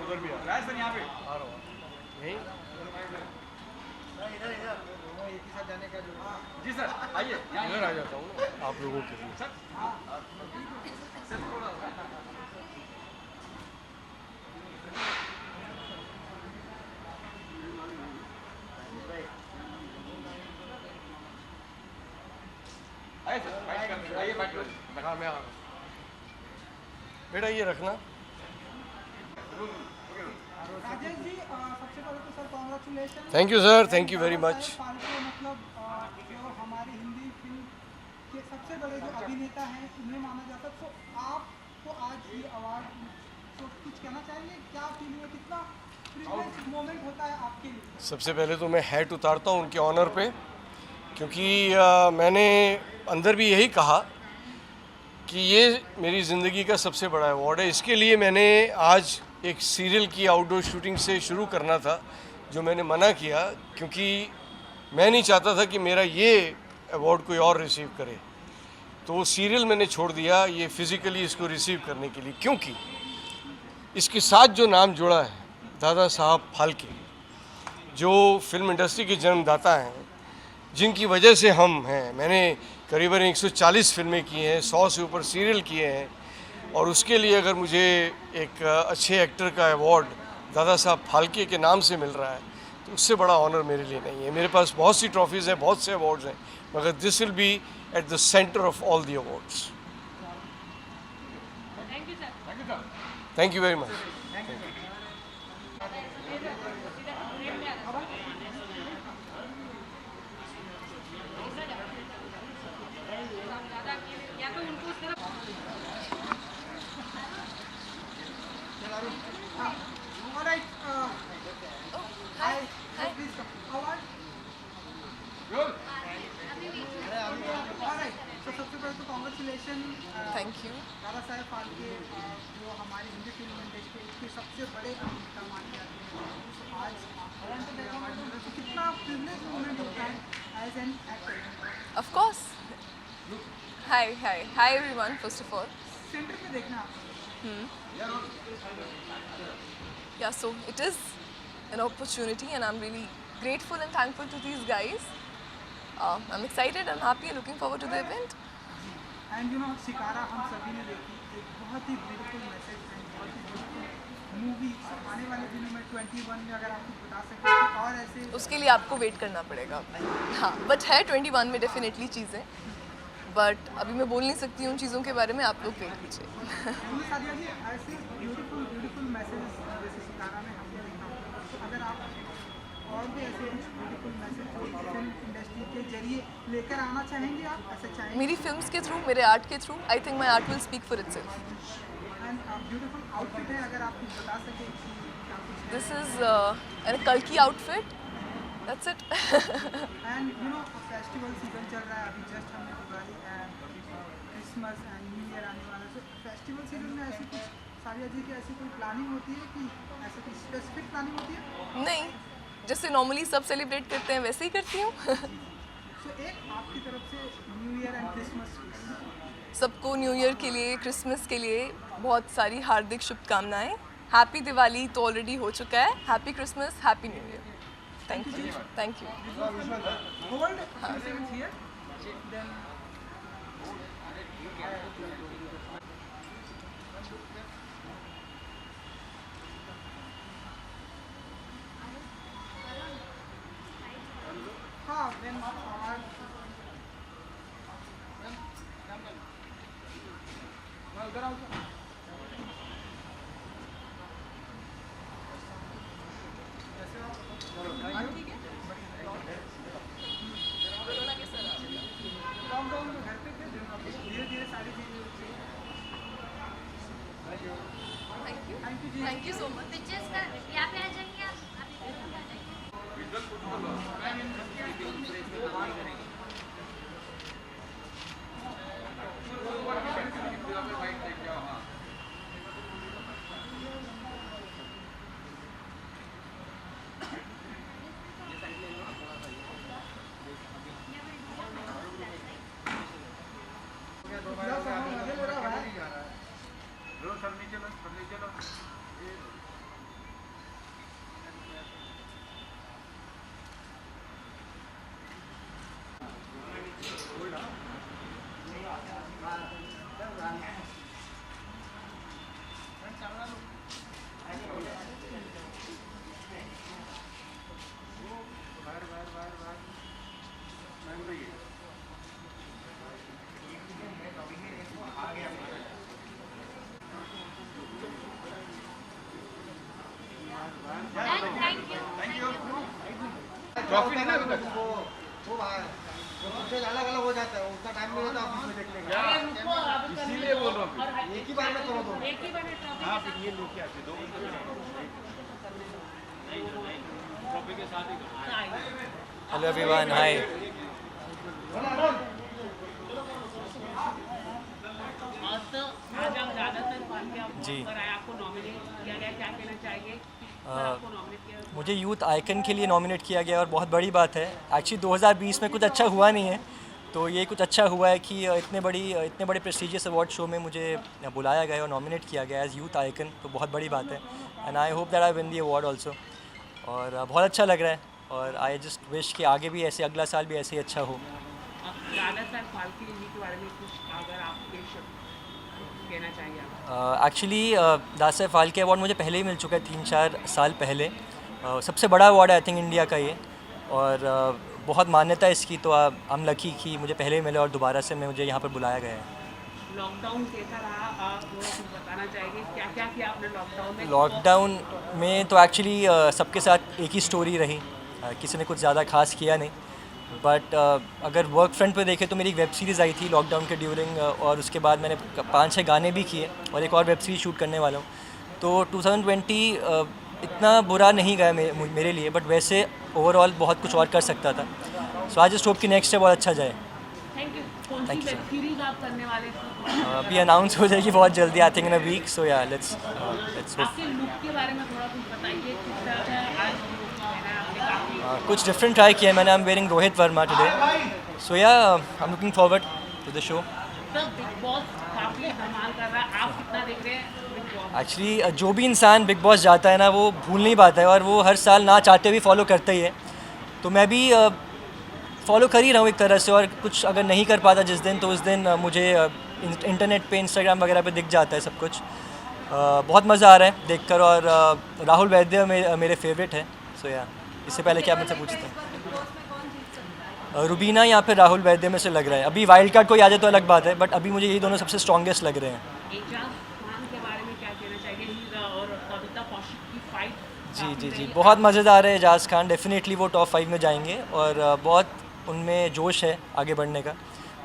उधर भी आ सर, यहाँ पे आ रहा हूँ यहीं इधर इधर दोनों एक ही साथ जाने का जो जी सर आइए इधर आ जाता हूँ आप लोगों के लिए सर आइए सर आइए बैठ हाँ मैं आ रहा हूँ बेटा ये रखना राजेश जी सबसे पहले तो sir congratulation. Thank you sir thank you very much मतलब जो हमारी हिंदी फिल्म के सबसे बड़े जो अभिनेता हैं उन्हें माना जाता है, तो आपको आज ये अवार्ड तो कुछ कहना चाहेंगे, क्या फील हुआ, कितना प्रिविलेज मोमेंट होता है आपके लिए? सबसे पहले तो मैं हैट उतारता हूँ उनके ऑनर पे क्योंकि मैंने अंदर भी यही कहा कि ये मेरी ज़िंदगी का सबसे बड़ा अवार्ड है। इसके लिए मैंने आज एक सीरियल की आउटडोर शूटिंग से शुरू करना था जो मैंने मना किया क्योंकि मैं नहीं चाहता था कि मेरा ये अवार्ड कोई और रिसीव करे। तो वो सीरियल मैंने छोड़ दिया ये फिज़िकली इसको रिसीव करने के लिए, क्योंकि इसके साथ जो नाम जुड़ा है दादा साहब फाल्के, जो फिल्म इंडस्ट्री के जन्मदाता हैं, जिनकी वजह से हम हैं। मैंने करीबन 140 फिल्में की हैं, 100 से ऊपर सीरियल किए हैं, और उसके लिए अगर मुझे एक अच्छे एक्टर का अवार्ड दादा साहब फाल्के के नाम से मिल रहा है तो उससे बड़ा ऑनर मेरे लिए नहीं है। मेरे पास बहुत सी ट्रॉफीज़ हैं, बहुत से अवार्ड्स हैं, मगर this will be at the centre of all the awards. Thank you very much. Alright, hi, please come. Award. Alright, so सबसे पहले तो congratulation thank you. Dada Saheb Phalke जो हमारी हिंदी फिल्म इंडस्ट्री के सबसे बड़े अभिनेता माने जाते हैं, तो आज अवार्ड मिल रहा है, तो कितना प्रिविलेज मोमेंट होता है as an actor? Of course. Hi hi hi everyone, first of all centre पे देखना yeah, so it is an opportunity and I'm really grateful and thankful to these guys. I'm excited, I'm happy, looking forward to the event. And you know shikara हम सभी ने देखी, एक बहुत ही beautiful message and बहुत ही beautiful movie आने वाले दिनों में 21 में, अगर आप कुछ बता सकें तो और ऐसे उसके लिए आपको वेट करना पड़ेगा। हाँ, बट है 21 में डेफिनेटली चीज़ें, बट अभी मैं बोल नहीं सकती हूँ चीज़ों के बारे में, आप लोग वेट कीजिए। सादिया जी ऐसे ब्यूटीफुल मैसेज जैसे शिकारा में हमने देखा, तो अगर आप और भी ऐसे कुछ ब्यूटीफुल मैसेज फिल्म इंडस्ट्री के जरिए लेकर आना चाहेंगे, आप ऐसा चाहेंगे? मेरी फिल्म्स के थ्रू, मेरे आर्ट के through, I think my art will speak for itself. And beautiful outfit है, अगर आप कुछ बता सकें कि क्या कुछ है? दिस इज़ a कल्कि outfit, that's it. And you know festival season चल रहा है, अभी जस्ट हमने Diwali and Christmas and new year आने वाला है, तो फेस्टिवल सीजन में ऐसी कुछ सारिया जी की ऐसी कोई प्लानिंग होती है कि ऐसी कोई स्पेसिफिक प्लानिंग होती है? नहीं, जैसे नॉर्मली सब सेलिब्रेट करते हैं वैसे ही करती हूँ। सो एक आपकी तरफ से न्यू ईयर एंड क्रिसमस सबको न्यू ईयर के लिए, क्रिसमस के लिए बहुत सारी हार्दिक शुभकामनाएं। हैप्पी दिवाली तो ऑलरेडी हो चुका है, happy Christmas, happy new year. Thank you, thank you. Hold here then हाँ देन उधर आओ। लॉकडाउन में घर पे थे, धीरे धीरे सारी चीजें thank you ji. Thank you so much. Pictures का यहाँ पे आ जाएंगे आप इधर आ जाएंगे। ट्रॉफी नहीं ना अभी तक वो भाई वो सबसे अलग अलग हो जाता है उसका टाइम नहीं होता ऑफिस में देखने का इसीलिए बोल रहा हूँ एक ही बार में करो दोनों हाँ फिर ये लेके आते 2 घंटे ट्रॉफी के साथ ही हेलो एवरीवन, हाय। जी मुझे यूथ आइकन के लिए नॉमिनेट किया गया और बहुत बड़ी बात है। एक्चुअली 2020 में कुछ अच्छा हुआ नहीं है, तो ये कुछ अच्छा हुआ है कि इतने बड़े प्रेस्टिजियस अवार्ड शो में मुझे बुलाया गया और नॉमिनेट किया गया एज यूथ आइकन, तो बहुत बड़ी बात है। And I hope that I win the award also. और बहुत अच्छा लग रहा है और आई जस्ट विश कि आगे भी ऐसे, अगला साल भी ऐसे ही अच्छा हो। एक्चुअली दादा साहब फाल्के अवार्ड मुझे पहले ही मिल चुका है 3-4 साल पहले। सबसे बड़ा अवार्ड है आई थिंक इंडिया का ये, और बहुत मान्यता है इसकी, तो आई एम लकी कि मुझे पहले ही मिले और दोबारा से मुझे यहाँ पर बुलाया गया है। लॉकडाउन कैसा रहा, आप कुछ बताना चाहेंगे, क्या क्या किया आपने लॉकडाउन में? लॉकडाउन में तो एक्चुअली सबके साथ एक ही स्टोरी रही, किसी ने कुछ ज़्यादा खास किया नहीं। बट अगर वर्क फ्रंट पे देखें तो मेरी एक वेब सीरीज़ आई थी लॉकडाउन के ड्यूरिंग, और उसके बाद मैंने 5-6 गाने भी किए और एक और वेब सीरीज़ शूट करने वाला हूँ। तो 2020 इतना बुरा नहीं गया मेरे लिए, बट वैसे ओवरऑल बहुत कुछ और कर सकता था। सो आई जस्ट होप कि नेक्स्ट डे बहुत अच्छा जाए। Thank you. कौन सी वेब सीरीज आप करने वाले थे? अभी अनाउंस हो जाएगी बहुत जल्दी, I think in a week. सो या लेट्स होप। आपके लुक के बारे में थोड़ा कुछ बताइए, किस तरह से आज आपने काफी कुछ डिफरेंट ट्राई किया है मैंने। I am wearing Rohit Verma today, so yeah I am looking forward to the show. सब बिग बॉस काफी धमाल कर रहा है, आप कितना देख रहे हैं बिग बॉस? एक्चुअली जो भी इंसान बिग बॉस जाता है ना, वो भूल नहीं पाता है और वो हर साल ना चाहते हुए फॉलो करता ही है। तो मैं भी फॉलो कर ही रहा हूँ एक तरह से, और कुछ अगर नहीं कर पाता जिस दिन, तो उस दिन मुझे इंटरनेट पे, इंस्टाग्राम वगैरह पे दिख जाता है सब कुछ। बहुत मज़ा आ रहा है देखकर, और राहुल वैद्य मेरे फेवरेट है। सो या इससे पहले क्या आप मुझसे पूछते हैं? रुबीना या फिर राहुल वैद्य में से लग रहा है। अभी वाइल्ड कार्ड कोई आ जाए तो अलग बात है, बट अभी मुझे यही दोनों सबसे स्ट्रॉन्गेस्ट लग रहे हैं। एजाज खान के बारे में क्या कहना चाहिए और कविता कौशिक की फाइट? जी बहुत मज़ेदार है। एजाज खान डेफिनेटली वो टॉप 5 में जाएंगे, और बहुत उनमें जोश है आगे बढ़ने का।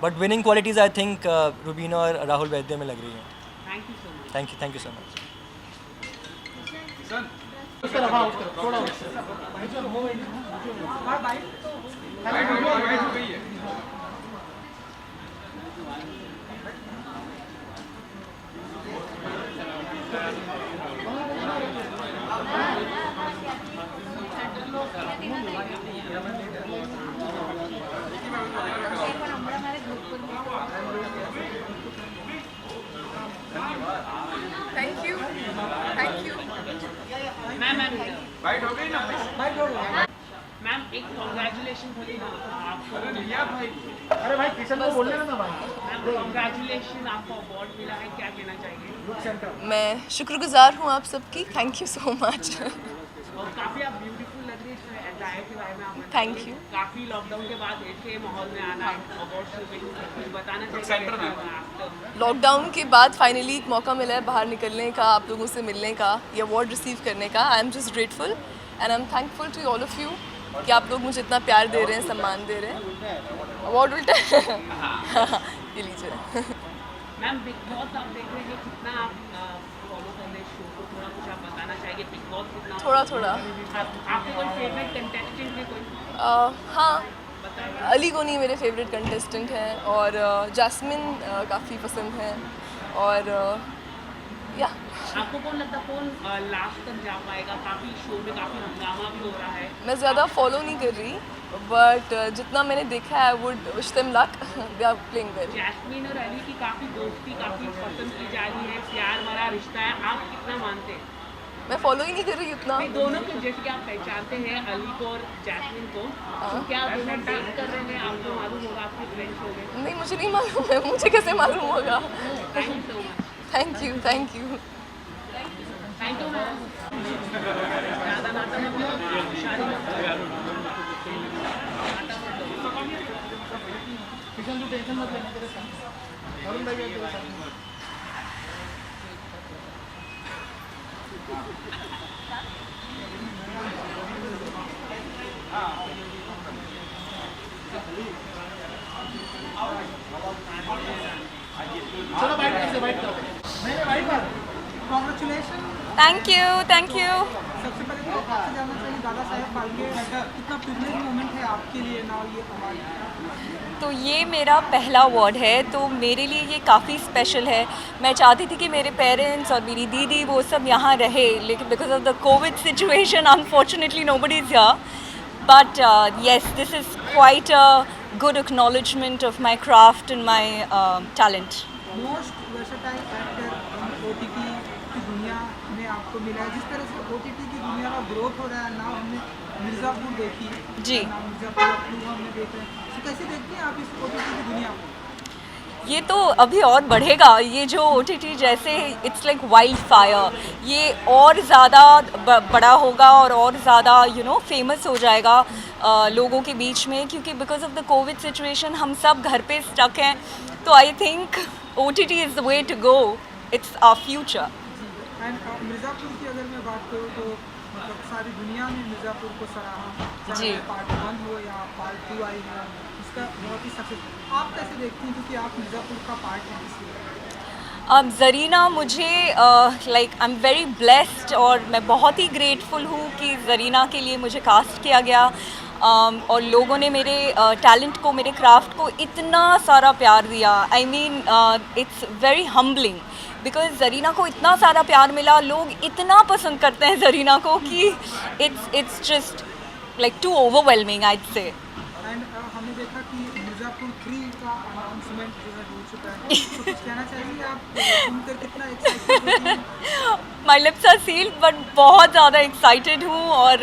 But winning qualities I think Rubina और राहुल वैद्य में लग रही हैं। Thank you so much. Thank you so much. Thank you, thank you. Ma'am एक कॉन्ग्रेचुलेशन आपको। अरे भाई किशन को बोलने ना भाई। मैम कॉन्ग्रेचुलेशन, आपको अवार्ड मिला है, क्या कहना चाहिए? मैं शुक्रगुजार हूँ आप सबकी, थैंक यू सो मच। और काफ़ी आप ब्यूटीफुल लग रही है अटायर के बारे में आप थैंक यू। काफ़ी लॉकडाउन के बाद ऐसे माहौल में आना है अवार्ड शो में, कुछ बताना चाहिए? लॉकडाउन के बाद फाइनली एक मौका मिला है बाहर निकलने का, आप लोगों से मिलने का, ये अवार्ड रिसीव करने का। I am just grateful and I am thankful to all of you कि आप लोग मुझे इतना प्यार दे रहे हैं, सम्मान दे रहे हैं। अवार्ड उल्टा ये लीजिए। मैम बिग बॉस आप देख रहे हैं, कितना आप फॉलो कर रहे हैं शो को, थोड़ा कुछ आप बताना चाहिए बिग बॉस कितना? थोड़ा आपके कोई फेवरेट कंटेस्टेंट है कोई? हाँ, अली गोनी मेरे फेवरेट कंटेस्टेंट हैं, और जैस्मिन काफ़ी पसंद है, और या आपको कौन लगता है कौन लास्ट तक जा पाएगा? काफ़ी शो में काफ़ी हंगामा भी हो रहा है। मैं ज़्यादा फॉलो नहीं कर रही, बट जितना मैंने देखा है, would wish them luck, they are playing well. Jasmin और अली की काफ़ी दोस्ती काफ़ी पसंद की जा रही है, प्यार भरा रिश्ता है, आप कितना मानते हैं? मैं फॉलो ही नहीं कर रही उतना। नहीं, दोनों को जैसे कि आप पहचानते हैं अली को और जैस्मिन को, तो क्या दोनों डेट कर रहे हैं? आपको मालूम होगा, आपके फ्रेंड्स हो गए? नहीं, मुझे नहीं मालूम है, मुझे कैसे मालूम होगा? Thank you so much. Thank you, thank you. Thank you ma'am. ज़्यादा नाता मत शादी किशन तू टेंशन मत लेना, तेरे साथ अरुण भाई तेरे साथ। Congratulation. Thank you, thank you. सबसे पहले तो आपसे जानना चाहिए दादा साहेब फाल्के कितना प्रिविलेज मोमेंट है आपके लिए नाउ ये अवार्ड? तो ये मेरा पहला अवार्ड है, तो मेरे लिए ये काफ़ी स्पेशल है। मैं चाहती थी कि मेरे पेरेंट्स और मेरी दीदी वो सब यहाँ रहे, लेकिन because of the Covid situation unfortunately nobody is here, but yes this is quite a good acknowledgement of my craft and my talent. Most versatile actor in OTT की दुनिया में आपको मिला है। जिस तरह से ओटीटी की दुनिया का ग्रोथ हो रहा है, नाउ हमने मिर्ज़ापुर देखी जी। नाउ मिर्ज़ापुर अपनी हमने देख रहे हैं, तो कैसे देखते हैं आप इस ओटीटी की दुनिया को? ये तो अभी और बढ़ेगा, ये जो OTT जैसे इट्स लाइक वाइल्ड फायर, ये और ज़्यादा बड़ा होगा और ज़्यादा फेमस हो जाएगा लोगों के बीच में, क्योंकि because of the Covid situation हम सब घर पे स्टक हैं। तो I think OTT is the way to go, it's our future. And Mirzapur की अगर मैं बात करूँ तो मतलब सारी दुनिया ने मिर्ज़ापुर को सराहा, जी। चाहे पार्ट 1 हो या पार्ट 2 आई है, इसका बहुत ही सक्सेस। आप कैसे देखती हैं, क्योंकि आप मिर्ज़ापुर का पार्ट हैं इसलिए? ज़रीना मुझे like I am very blessed और मैं बहुत ही ग्रेटफुल हूँ कि ज़रीना के लिए मुझे कास्ट किया गया, और लोगों ने मेरे टैलेंट को, मेरे क्राफ्ट को इतना सारा प्यार दिया। I mean it's very humbling, because Zarina को इतना सारा प्यार मिला, लोग इतना पसंद करते हैं ज़रीना को कि it's just like too overwhelming I say. And हमने देखा कि मिर्ज़ापुर 3 का अनाउंसमेंट जो है हो चुका है, तो कुछ कहना चाहेंगे आप सुनकर कितना एक्साइटेड हैं? My lips are sealed, but बहुत ज़्यादा एक्साइटेड हूँ, और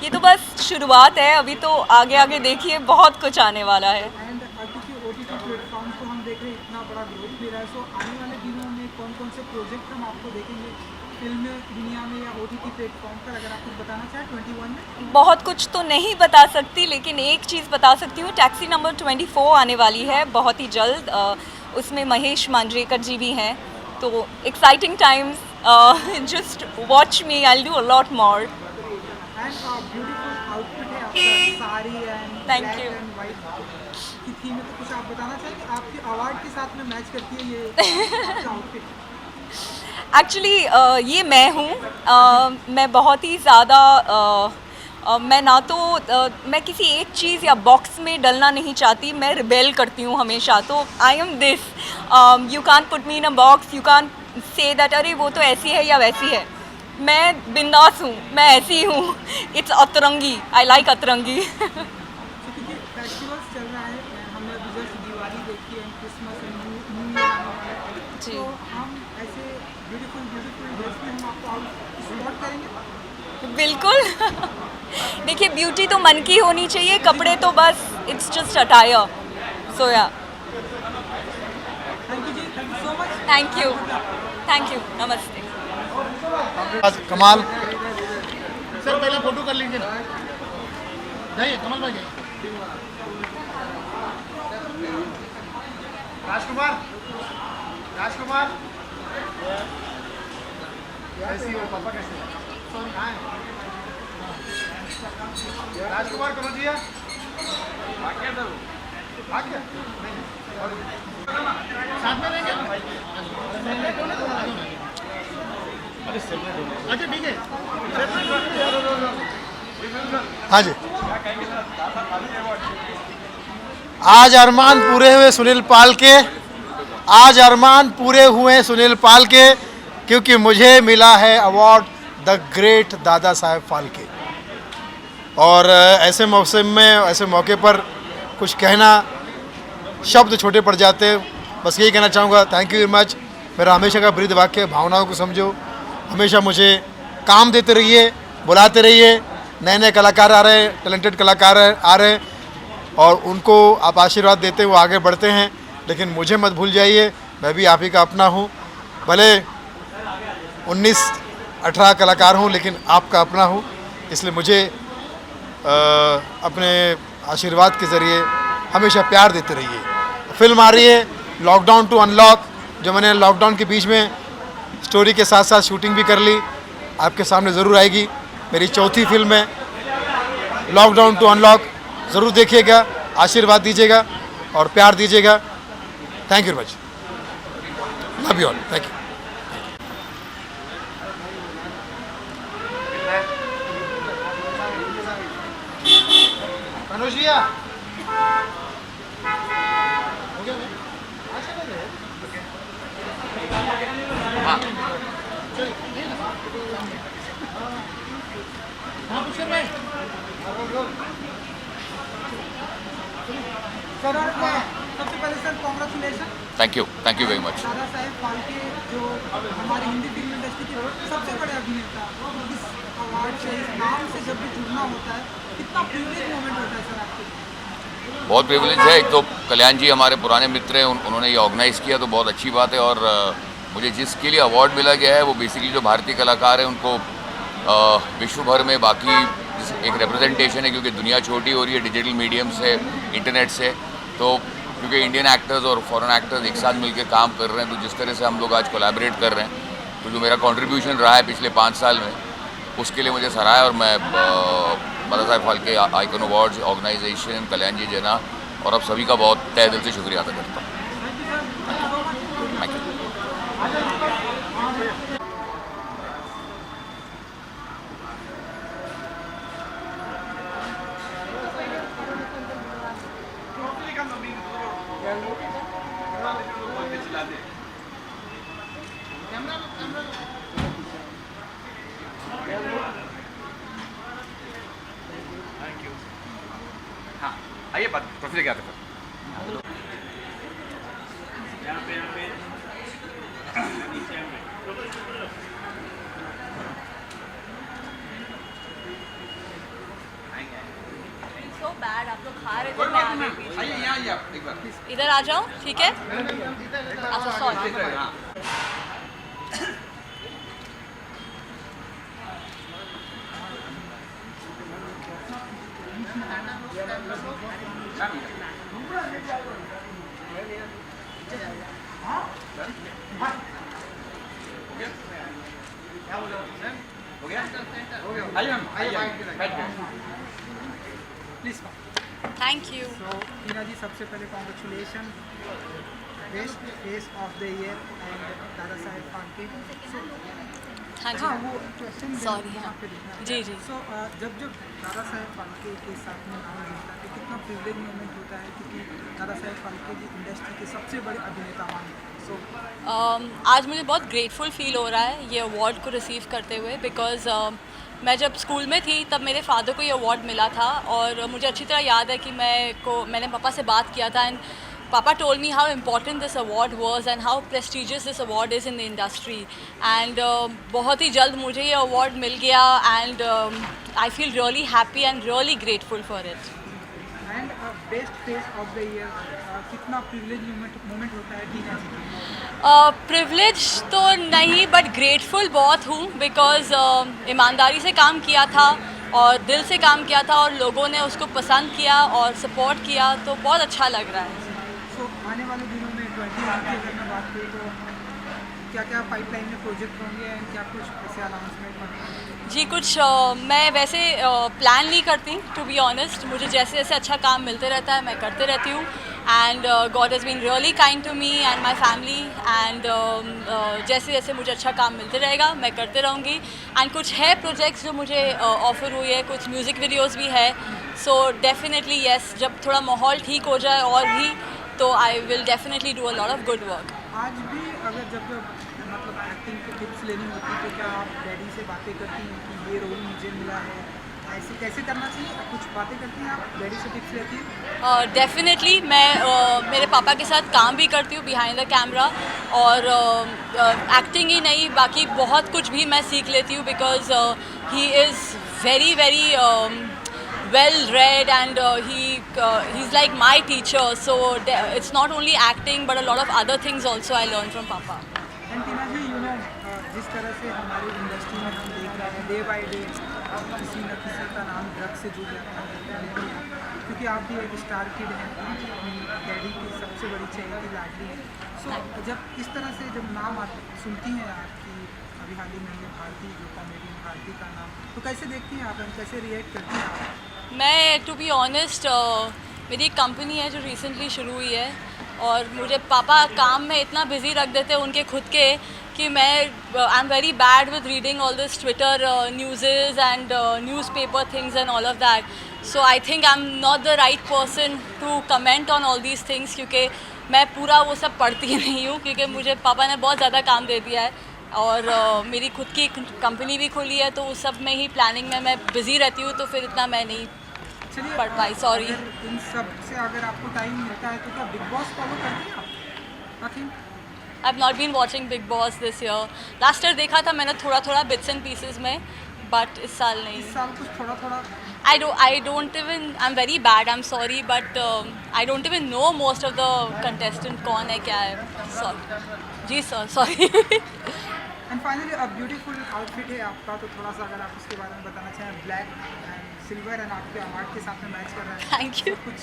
ये तो बस शुरुआत है, अभी तो आगे आगे देखिए बहुत कुछ आने वाला है। एंड क्योंकि ओटीटी प्लेटफॉर्म को हम देख रहे हैं इतना बड़ा ग्रोथ मिल रहा है, सो आने वाले दिनों में कौन कौन से प्रोजेक्ट हम आपको देखेंगे फिल्म दुनिया में या ओटीटी प्लेटफॉर्म पर? अगर आप कुछ बताना चाहें 21 में। बहुत कुछ तो नहीं बता सकती, लेकिन एक चीज़ बता सकती हूँ, टैक्सी नंबर 24 आने वाली है बहुत ही जल्द। उसमें महेश मांजरेकर जी भी हैं, तो exciting times, just watch me, I will do a lot more. And beautiful outfit है आपका, sari and Thank black you. And white की थीम है, तो कुछ आप बताना चाहेंगे आपके अवार्ड के साथ में मैच करती है ये आपका आउटफिट? एक्चुअली ये मैं हूँ, मैं बहुत ही ज़्यादा मैं ना तो मैं किसी एक चीज़ या बॉक्स में डलना नहीं चाहती, मैं रिबेल करती हूँ हमेशा। तो I am this, you can put me in a box, you can say that अरे वो तो ऐसी है या वैसी है। मैं बिंदास हूँ, मैं ऐसी हूँ। इट्स अतरंगी, आई लाइक अतरंगी। तो क्योंकि फेस्टिवल्स चल रहा है, हमने अभी जस्ट दिवाली देखी है, क्रिसमस एंड न्यू ईयर आने वाला है, जी। तो हम ऐसे ब्यूटीफुल ड्रेस में हम आपको आउट स्पॉट करेंगे? बिल्कुल। देखिए, ब्यूटी तो मन की होनी चाहिए, कपड़े तो बस it's just attire. So yeah thank you ji, thank you so much. Thank you, नमस्ते। कमाल। सर पहले फोटो कर लीजिए, जाइए कमल भाई जाइए। राजकुमार, राजकुमार कैसी हो? पापा कैसे हो? हाँ। राजकुमार कमजिया भाग गया साथ में रहेंगे। अच्छा ठीक है। हाँ जी, आज अरमान पूरे हुए सुनील पाल के, आज अरमान पूरे हुए सुनील पाल के, क्योंकि मुझे मिला है award the great Dada Saheb Phalke. और ऐसे मौसम में, ऐसे मौके पर कुछ कहना, शब्द छोटे पड़ जाते हैं। बस यही कहना चाहूँगा, थैंक यू वेरी मच। मेरा हमेशा का ब्रीद वाक्य, भावनाओं को समझो, हमेशा मुझे काम देते रहिए, बुलाते रहिए। नए नए कलाकार आ रहे हैं, टैलेंटेड कलाकार आ रहे हैं, और उनको आप आशीर्वाद देते हुए आगे बढ़ते हैं। लेकिन मुझे मत भूल जाइए, मैं भी आप ही का अपना हूँ। भले 19-18 कलाकार हूँ, लेकिन आपका अपना हूँ। इसलिए मुझे अपने आशीर्वाद के ज़रिए हमेशा प्यार देते रहिए। फिल्म आ रही है लॉकडाउन टू अनलॉक, जो मैंने लॉकडाउन के बीच में स्टोरी के साथ साथ शूटिंग भी कर ली, आपके सामने ज़रूर आएगी। मेरी चौथी फिल्म है लॉकडाउन टू अनलॉक, ज़रूर देखिएगा। आशीर्वाद दीजिएगा और प्यार दीजिएगा। Thank you very much, love you all, thank you. Anuj भैया सर सबसे पहले sir congratulation. Thank you very much. Dada Saheb Phalke जो हमारी हिंदी फिल्म इंडस्ट्री के सबसे बड़े अभिनेता, इस अवार्ड से, इस नाम से जब भी जुड़ना होता है, कितना प्रिविलेज मोमेंट होता है सर आपके लिए? बहुत प्रिविलेज है। एक तो कल्याण जी हमारे पुराने मित्र हैं, उन्होंने ये ऑर्गेनाइज़ किया तो बहुत अच्छी बात है। और मुझे जिसके लिए अवार्ड मिला गया है वो बेसिकली जो भारतीय कलाकार हैं उनको विश्व भर में बाकी एक रिप्रेजेंटेशन है, क्योंकि दुनिया छोटी हो रही है डिजिटल मीडियम से, इंटरनेट से। तो क्योंकि इंडियन एक्टर्स और फॉरेन एक्टर्स एक साथ मिलकर काम कर रहे हैं, तो जिस तरह से हम लोग आज कोलैबोरेट कर रहे हैं, तो जो मेरा कंट्रीब्यूशन रहा है पिछले 5 साल में, उसके लिए मुझे सराहा। और मैं Dada Saheb Phalke icon awards organisation, कल्याण जी जना और अब सभी का बहुत तहे दिल से शुक्रिया अदा करता हूँ। Thank you. हाँ आइए बात ट्रॉफी लेके आते हैं। So bad, आप लोग खा रहे थे, मैं आ गई बीच में। आइए यहाँ आइए आप एक बार। इधर आ जाओ, ठीक है? अच्छा सॉरी। हाँ। हो गया? आइए मैम, आइए बैठ जाइए। प्लीज। Thank you. तो टीना जी सबसे पहले congratulation, best face of the year and Dada Saheb Phalke. हाँ हाँ जी, वो क्वेश्चन Sorry, हाँ। पे देखना है। जी, जी। सो जब जब दादा साहेब फाल्के के साथ में नाम जुड़ता है तो कितना प्रिविलेज मोमेंट होता है, क्योंकि दादा साहेब फाल्के जी इंडस्ट्री के सबसे बड़े अभिनेता माने। सो आज मुझे बहुत ग्रेटफुल फील हो रहा है ये अवार्ड को रिसीव करते हुए, बिकॉज़ मैं जब स्कूल में थी तब मेरे फादर को ये अवार्ड मिला था और मुझे अच्छी तरह याद है कि मैंने पापा से बात किया था and Papa told me how important this award was and how prestigious this award is in the industry. And बहुत ही जल्द मुझे ये award मिल गया and I feel really happy and really grateful for it. And best face of the year कितना privilege moment होता है टीना जी? Privilege तो नहीं बट ग्रेटफुल बहुत हूँ, बिकॉज़ ईमानदारी से काम किया था और दिल से काम किया था और लोगों ने उसको पसंद किया और सपोर्ट किया, तो बहुत अच्छा लग रहा है। सो आने वाले दिनों में 21 की अगर मैं बात करूँ तो क्या क्या पाइपलाइन में प्रोजेक्ट होंगे एंड क्या कुछ ऐसे अनाउंसमेंट होंगे? जी कुछ मैं वैसे प्लान नहीं करती, टू बी ऑनेस्ट। मुझे जैसे जैसे अच्छा काम मिलते रहता है मैं करते रहती हूँ and God has been really kind to me and my family and जैसे जैसे मुझे अच्छा काम मिलते रहेगा मैं करते रहूँगी। एंड कुछ है प्रोजेक्ट्स जो मुझे ऑफ़र हुई है, कुछ म्यूज़िक वीडियोज़ भी है। सो डेफिनेटली येस, जब थोड़ा माहौल ठीक हो जाए और भी तो I will definitely do a lot of good work. आज भी अगर जब मतलब एक्टिंग की टिप्स लेनी होती तो क्या आप डैडी से बातें करती हैं कि ये रोल मुझे मिला है, ऐसे कैसे करना चाहिए, कुछ बातें करती हैं आप, डैडी से टिप्स लेती हैं? डेफिनेटली मैं मेरे पापा के साथ काम भी करती हूँ बिहाइंड द कैमरा और एक्टिंग ही नहीं बाकी बहुत कुछ भी मैं सीख लेती हूँ, because he is very very well read and he's like my teacher, so it's not only acting but a lot of other things also I learned from Papa. And Tina ji जिस तरह से हमारी इंडस्ट्री में हम देख रहे हैं डे बाय डे किसी न किसी का नाम ड्रग्स से जुड़ जाता है, क्योंकि आप भी एक स्टार किड हैं, अपनी डैडी की सबसे बड़ी चहेती लाडली है। सो जब इस तरह से जब नाम आप सुनती हैं आपकी, अभी हाल ही में भारती जो कॉमेडियन भारती का नाम, तो कैसे देखती हैं आप, कैसे रिएक्ट करती हैं आप? मैं टू बी ऑनेस्ट मेरी एक कंपनी है जो रिसेंटली शुरू हुई है और मुझे पापा काम में इतना बिजी रख देते हैं उनके खुद के कि मैं I am very bad with reading all this Twitter newses and newspaper things and all of that. So I think I am not the right person to comment on all these things क्योंकि मैं पूरा वो सब पढ़ती नहीं हूँ क्योंकि मुझे पापा ने बहुत ज़्यादा काम दे दिया है और मेरी खुद की कंपनी भी खोली है तो उस सब में ही प्लानिंग में मैं बिज़ी रहती हूँ तो फिर इतना मैं नहीं पढ़ पाई. सॉरी. इन सब से अगर आपको टाइम मिलता है तो क्या बिग बॉस फॉलो करते हैं आप? Nothing? I have not been watching Bigg Boss this year. Last year देखा था मैंने थोड़ा बिट्स एंड पीसेस में बट इस साल नहीं. इस साल कुछ थोड़ा I don't even, I'm very bad, I'm sorry, but I don't even know most of the contestant कौन है क्या है. Sorry. जी सर, sorry. एंड फाइनली अब ब्यूटीफुल आउटफिट है आपका तो थोड़ा सा अगर आप उसके बारे में बताना चाहें. ब्लैक एंड सिल्वर एंड आपके अवार्ड के साथ में मैच कर रहा है. Thank you. कुछ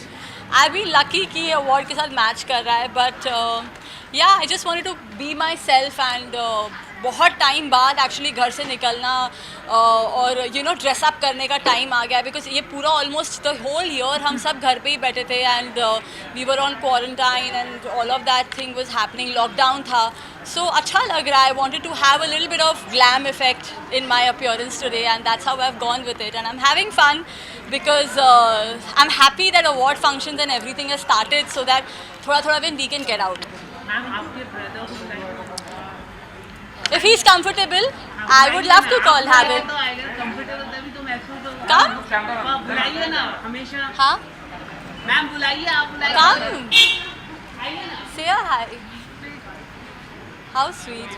आई बी लकी कि ये अवार्ड के साथ मैच कर रहा है but yeah I just wanted to be myself and बहुत टाइम बाद एक्चुअली घर से निकलना और यू नो ड्रेसअप करने का टाइम आ गया बिकॉज ये पूरा ऑलमोस्ट द होल ईयर हम सब घर पे ही बैठे थे and we were on quarantine and all of that thing was happening. Lockdown था सो अच्छा लग रहा है. I wanted to have a little bit of glam effect in my appearance today and that's how I have gone with it and I am having fun because I'm happy that award functions and everything has started so that थोड़ा when we can get out. Ma'am आपके brother को बुलाइए. If he's comfortable, I would love to call have it. तो आएगा comfortable तभी तो महसूस होगा. Come. बुलाइए ना हमेशा. हाँ. मैम बुलाइए आप बुलाइए. Come. आइए ना. Say a hi. How sweet.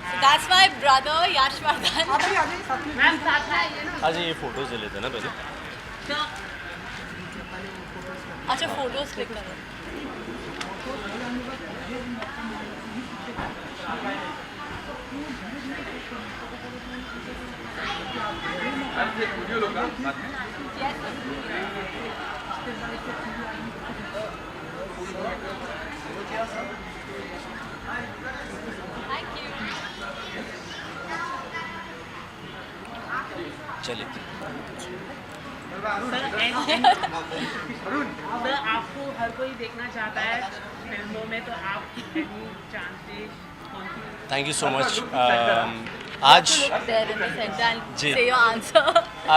So that's my brother Yashvardhan. आप भी आ जाइए साथ में. मैम साथ में आइए ना. आज ये फ़ोटोज़ ले लेते हैं ना पहले. तो अच्छा फोटोज क्लिक करो. चलिए. सर आपको हर कोई देखना चाहता है फिल्मों में तो आप एनी चांसेस कौन सी. Thank you so much. आज There in the center and जी. say your answer.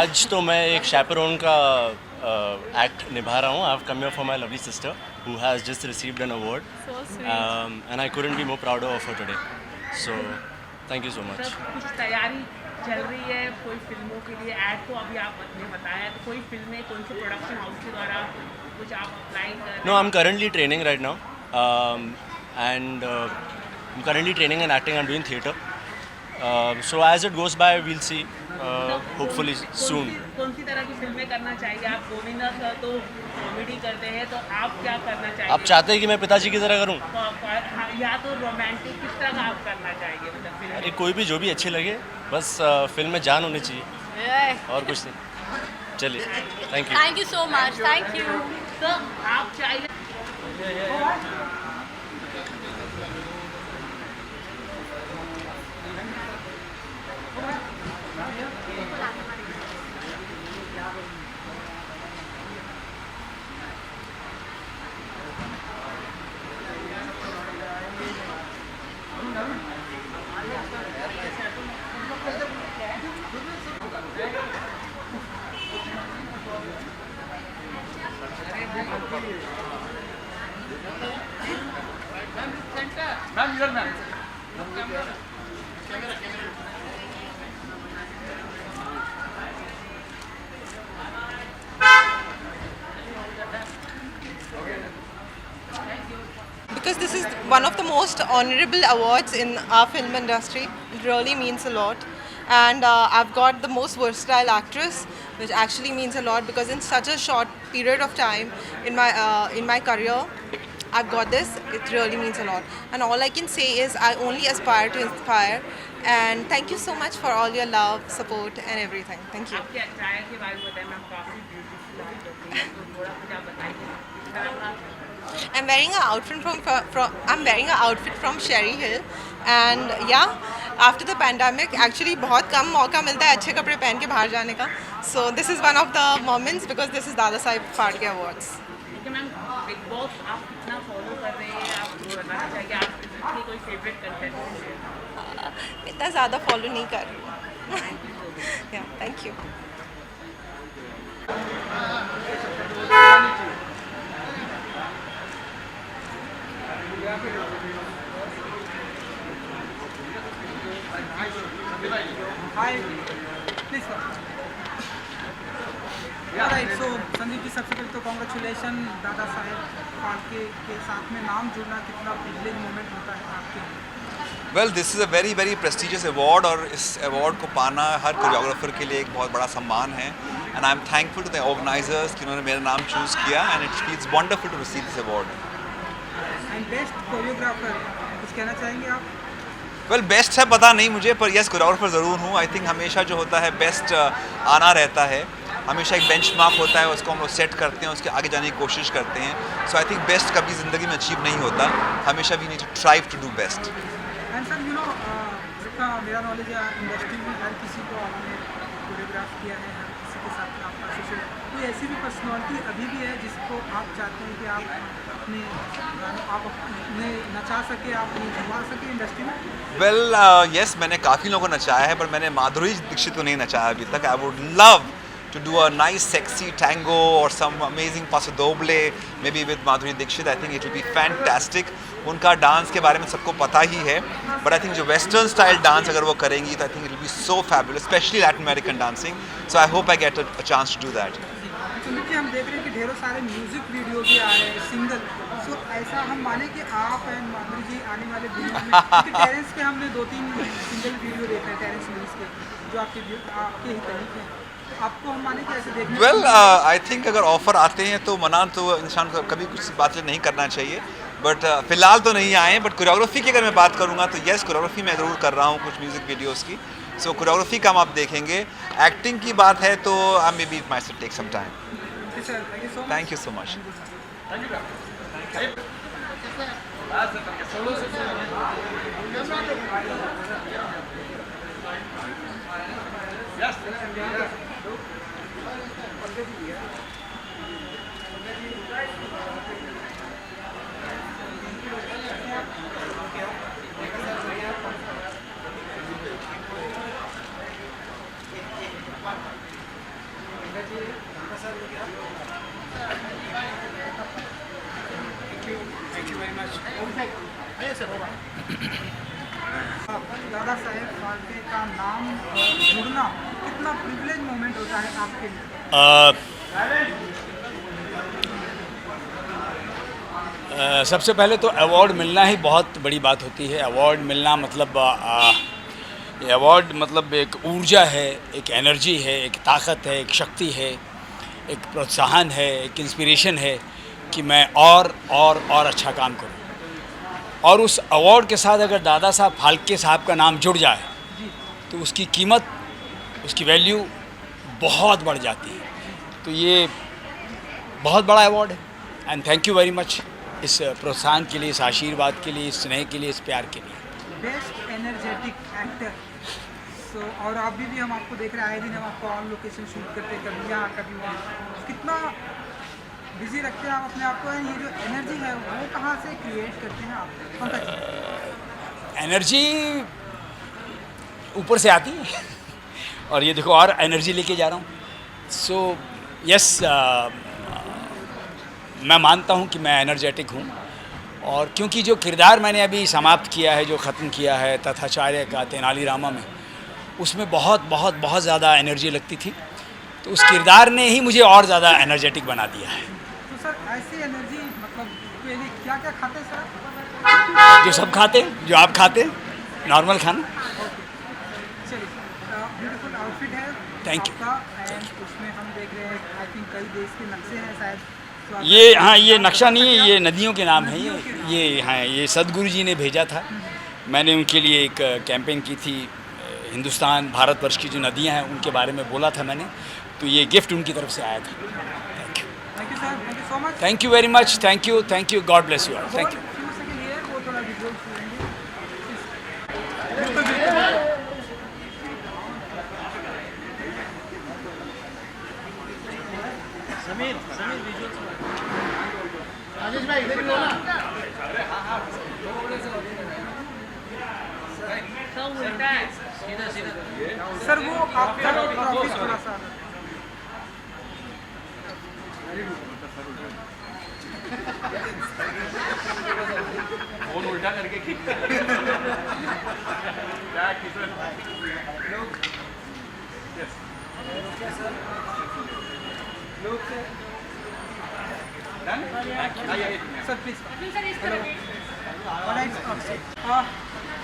आज तो मैं एक chaperone का एक्ट निभा रहा हूँ. I have come here for my lovely sister who has just received an award. So sweet. And I couldn't be more prouder of her today. So thank you so much. Sir कुछ तैयारी चल रही है कोई फिल्मों के लिए. Add तो अभी आपने बताया तो कोई फिल्में कौन से प्रोडक्शन हाउस के द्वारा कुछ आप अप्लाई कर रहे हैं. No, I'm currently training right now. And I'm currently training and acting. I'm doing theatre. So as it goes by, we'll see. Hopefully soon. कौन सी तरह की फिल्में करना चाहिए आप. गोविंदा सर तो कॉमेडी करते हैं तो आप क्या करना चाहिए. आप चाहते हैं कि मैं पिताजी की तरह करूं? या तो रोमांटिक किस तरह का आप करना चाहिए मतलब फिल्म. अरे कोई भी जो भी अच्छी लगे बस फिल्म में जान होनी चाहिए Yeah. और कुछ नहीं. चलिए. Thank you. Thank you so much. Thank you. तो आप चाहिए मैम इधर ma'am. Because this is one of the most honorable awards in our film industry. It really means a lot. And I've got the most versatile actress, which actually means a lot because in such a short period of time in my career, I've got this. It really means a lot. And all I can say is I only aspire to inspire. And thank you so much for all your love, support, and everything. Thank you. आपके attire के बारे में बताएं. Ma'am काफ़ी beautiful है तो थोड़ा कुछ आप बताइए. I'm wearing an outfit from Sherry Hill, and yeah, after the pandemic actually बहुत कम मौका मिलता है अच्छे कपड़े पहन के बाहर जाने का. So this is one of the moments because this is Dada Saheb Phalke awards. ठीक है मैम, बिग बॉस आप कितना फॉलो कर रहे हैं, आप बताना चाहिए आपकी कोई फेवरेट कंटेंट? इतना ज़्यादा फॉलो नहीं कर रही हूँ. Yeah thank you. Hi please right. So Sandeep ji, सबसे पहले तो कॉन्ग्रेचुलेशन. दादा साहेब फाल्के के साथ में नाम जुड़ना कितना प्रिविलेज मोमेंट होता है आपके लिए? Well, this is a very very prestigious award और इस अवार्ड को पाना हर कोरियोग्राफर के लिए एक बहुत बड़ा सम्मान है. And I am thankful to the organisers कि उन्होंने मेरा नाम चूज़ किया and it feels wonderful to receive this award. And best choreographer कुछ कहना चाहेंगे आप? वेल, बेस्ट है पता नहीं मुझे, पर यस कोरियोग्राफर ज़रूर हूँ. आई थिंक हमेशा जो होता है बेस्ट आना रहता है. हमेशा एक बेंचमार्क होता है, उसको हम लोग सेट करते हैं, उसके आगे जाने की कोशिश करते हैं. सो आई थिंक बेस्ट कभी ज़िंदगी में अचीव नहीं होता. हमेशा we need to strive to do best. And sir, you know, जितना मेरा नॉलेज है इंडस्ट्री में हर किसी को आपने कोरियोग्राफ किया है, हर किसी के साथ आपका एसोसिएट. कोई ऐसी भी पर्सनालिटी अभी भी है जिसको आप चाहते हैं कि आप अपने नचा सके, आप घुमा सके इंडस्ट्री में? वेल, यस, मैंने काफ़ी लोगों को नचाया है, पर मैंने माधुरी दीक्षित को नहीं नचाया अभी तक. I would love to do a nice sexy tango or some amazing paso doble maybe with Madhuri Dixit. I think it will be fantastic. उनका डांस के बारे में सबको पता ही है, बट आई थिंक जो वेस्टर्न स्टाइल डांस अगर वो करेंगी तो I think it will be so fabulous, specially Latin American dancing. So I hope I get a chance to do that. देखिए, हम देख रहे हैं कि ढेरों सारे म्यूजिक वीडियो भी आ रहे हैं, सिंगल. सो ऐसा हम माने कि आप एंड माधुरी जी आने वाले वीडियो में, क्योंकि टेरेंस के हमने 2-3 सिंगल वीडियो देखे हैं टेरेंस न्यूज़ के, जो आपके ही तरीके हैं. आपको हम माने कि ऐसे देखने? वेल, आई थिंक अगर ऑफ़र आते हैं तो मना तो इंसान को कभी कुछ बातें नहीं करना चाहिए, बट फ़िलहाल तो नहीं आए. बट कोरियोग्राफी की अगर मैं बात करूँगा तो येस, कोरियोग्राफी मैं ज़रूर कर रहा हूँ कुछ म्यूज़िक वीडियोज़ की. सो कोरियोग्राफी का आप देखेंगे. एक्टिंग की बात है तो I may be myself take some time. Thank you so much. Dada Saheb Phalke का नाम जुड़ना कितना प्रिविलेज मोमेंट होता है आपके लिए? सबसे पहले तो अवार्ड मिलना ही बहुत बड़ी बात होती है. अवार्ड मिलना मतलब अवार्ड मतलब एक ऊर्जा है, एक एनर्जी है, एक ताकत है, एक शक्ति है, एक प्रोत्साहन है, एक इंस्पिरेशन है कि मैं और अच्छा काम करूं. और उस अवार्ड के साथ अगर दादा साहब फाल्के साहब का नाम जुड़ जाए तो उसकी कीमत, उसकी वैल्यू बहुत बढ़ जाती है. तो ये बहुत बड़ा अवार्ड है. And thank you very much इस प्रोत्साहन के लिए, इस आशीर्वाद के लिए, इस स्नेह के लिए, इस प्यार के लिए. Best energetic actor. सो और अभी भी हम आपको देख रहे हैं, आए दिन हम आपको ऑन लोकेशन शूट करते हैं, कभी यहाँ कभी वहाँ. कितना बिजी रखते हैं आप अपने आप को? ये जो एनर्जी है वो कहाँ से क्रिएट करते हैं आप? एनर्जी ऊपर से आती है और ये देखो और एनर्जी लेके जा रहा हूँ. सो यस, मैं मानता हूँ कि मैं एनर्जेटिक हूँ. और क्योंकि जो किरदार मैंने अभी समाप्त किया है, जो ख़त्म किया है तथाचार्य का तेनालीरामा में, उसमें बहुत ज़्यादा एनर्जी लगती थी. तो उस किरदार ने ही मुझे और ज़्यादा एनर्जेटिक बना दिया है. तो सर, ऐसी एनर्जी मतलब के लिए क्या क्या खाते हैं सर? जो सब खाते, जो आप खाते, नॉर्मल खाना. चलिए, ब्यूटीफुल आउटफिट है थैंक यू. एंड उसमें हम देख रहे हैं आई थिंक कई देश के नक्शे हैं शायद. ये हाँ, ये नक्शा नहीं है, ये नदियों के नाम है. ये हाँ, ये सदगुरु जी ने भेजा था. मैंने उनके लिए एक कैंपेन की थी. हिंदुस्तान, भारतवर्ष की जो नदियाँ हैं उनके बारे में बोला था मैंने. तो ये गिफ्ट उनकी तरफ से आया था. Thank you sir. Thank you so much. Thank you very much. Thank you. God bless you all. Thank you. बिल्कुल. उल्टा है सर वो आपका ट्रॉफी थोड़ा सा फोन उल्टा करके सर प्लीज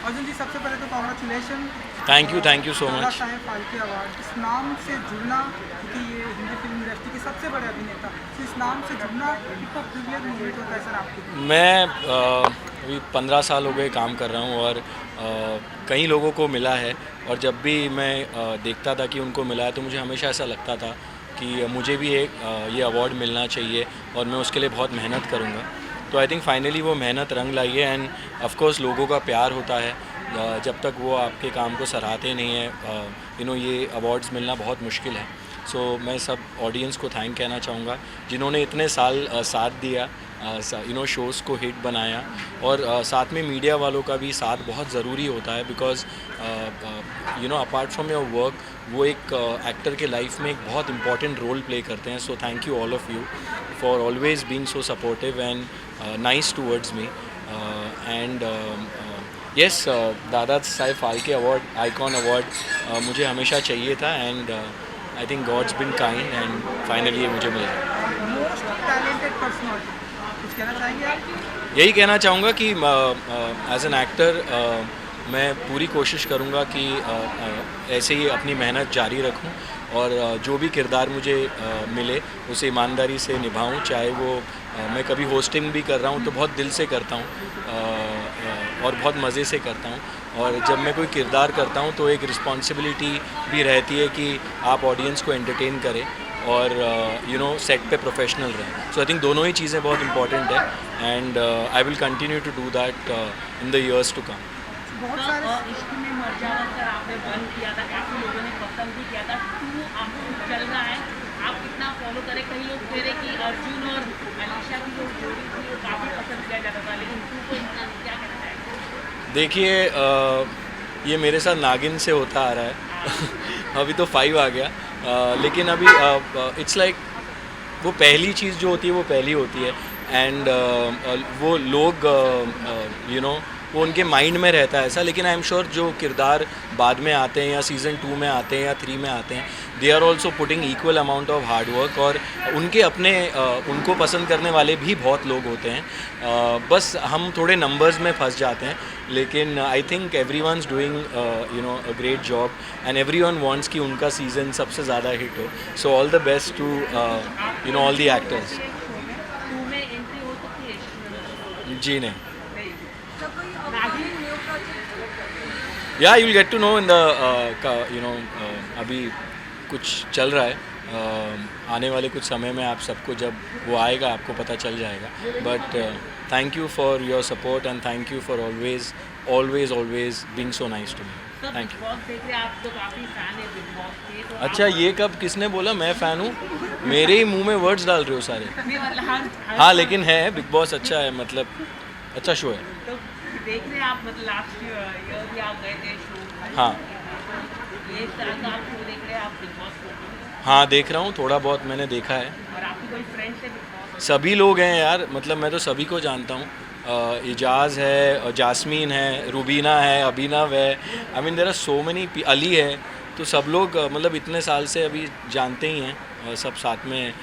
अर्जुन जी सबसे पहले तो कॉन्ग्रेचुलेशन थैंक यू सो दादा मच। साहेब फाल्के अवार्ड इस नाम से जुड़ना, क्योंकि ये हिंदी फिल्म इंडस्ट्री के सबसे बड़े अभिनेता, तो इस नाम से जुड़ना कितना प्रिविलेज मोमेंट होता है सर आपके लिए? मैं अभी 15 साल हो गए काम कर रहा हूँ और कई लोगों को मिला है, और जब भी मैं देखता था कि उनको मिला है तो मुझे हमेशा ऐसा लगता था कि मुझे भी एक ये अवार्ड मिलना चाहिए और मैं उसके लिए बहुत मेहनत करूँगा। तो आई थिंक फाइनली वो मेहनत रंग लाई है, एंड ऑफ कोर्स लोगों का प्यार होता है। जब तक वो आपके काम को सराहते नहीं है ये अवार्ड्स मिलना बहुत मुश्किल है। सो मैं सब ऑडियंस को थैंक कहना चाहूँगा जिन्होंने इतने साल साथ दिया, शोज़ को हिट बनाया, और साथ में मीडिया वालों का भी साथ बहुत ज़रूरी होता है, because apart from your work वो एक एक्टर के लाइफ में एक बहुत इंपॉर्टेंट रोल प्ले करते हैं। So thank you all of you for always being so supportive and nice towards me and yes, Dada Saheb Phalke award, icon award मुझे हमेशा चाहिए था, and I think God's been kind and finally ये मुझे मिला। Most talented personality कुछ कहना चाहेंगे आप? यही कहना चाहूँगा कि एज एन एक्टर मैं पूरी कोशिश करूँगा कि ऐसे ही अपनी मेहनत जारी रखूँ, और जो भी किरदार मुझे मिले उसे ईमानदारी से निभाऊँ। चाहे वो मैं कभी होस्टिंग भी कर रहा हूँ तो बहुत दिल से करता हूँ और बहुत मज़े से करता हूँ, और जब मैं कोई किरदार करता हूँ तो एक रिस्पॉन्सिबिलिटी भी रहती है कि आप ऑडियंस को एंटरटेन करें और सेट पे प्रोफेशनल रहें। सो आई थिंक दोनों ही चीज़ें बहुत इंपॉर्टेंट है, and I will continue to do that in the years to come. बहुत सारे इश्क में मर जावा कर आपने बंद किया था, काफ़ी लोगों ने पसंद भी किया था, टू आपको चल रहा है, आप कितना फॉलो करें? कई लोग कह रहे कि अर्जुन और अलीशा की जो जोड़ी थी वो काफ़ी पसंद किया जाता था, लेकिन टू को इतना क्या कहना चाहिए? देखिए ये मेरे साथ नागिन से होता आ रहा है अभी तो 5 आ गया, लेकिन अभी इट्स लाइक वो पहली चीज़ जो होती है वो पहली होती है, एंड वो लोग वो उनके माइंड में रहता है ऐसा। लेकिन आई एम श्योर जो किरदार बाद में आते हैं या सीज़न 2 में आते हैं या 3 में आते हैं, they are also putting equal amount of hard work, और उनके अपने उनको पसंद करने वाले भी बहुत लोग होते हैं। बस हम थोड़े नंबर्स में फंस जाते हैं, लेकिन I think everyone is doing a great job, and everyone wants कि उनका सीज़न सबसे ज़्यादा हिट हो। So all the best to all the actors. Two में एंट्री हो सकती है? जी नहीं, yeah you will get to know in the अभी कुछ चल रहा है, आने वाले कुछ समय में आप सबको जब वो आएगा आपको पता चल जाएगा। But thank you for your support and thank you for always being so nice to me. Thank you. देख रहे आप तो काफ़ी फैन है बिग बॉस के, तो अच्छा, ये कब किसने बोला मैं फ़ैन हूँ? मेरे ही मुंह में वर्ड्स डाल रहे हो सारे। हाँ, लेकिन है, बिग बॉस अच्छा है, मतलब अच्छा शो है। तो देख रहे आप, मतलब लास्ट ईयर भी आप गए थे शो, हाँ ये तरह का आप शो देख रहे हैं आप बिग बॉस को? हाँ, देख रहा हूँ, थोड़ा बहुत मैंने देखा है। और आपकी कोई फ्रेंड्स है बिग बॉस? सभी लोग हैं यार, मतलब मैं तो सभी को जानता हूँ। इजाज़ है, जास्मीन है, रुबीना है, अभिनव है, I mean there are so many, Ali है, तो सब लोग मतलब इतने साल से अभी जानते ही हैं, सब साथ में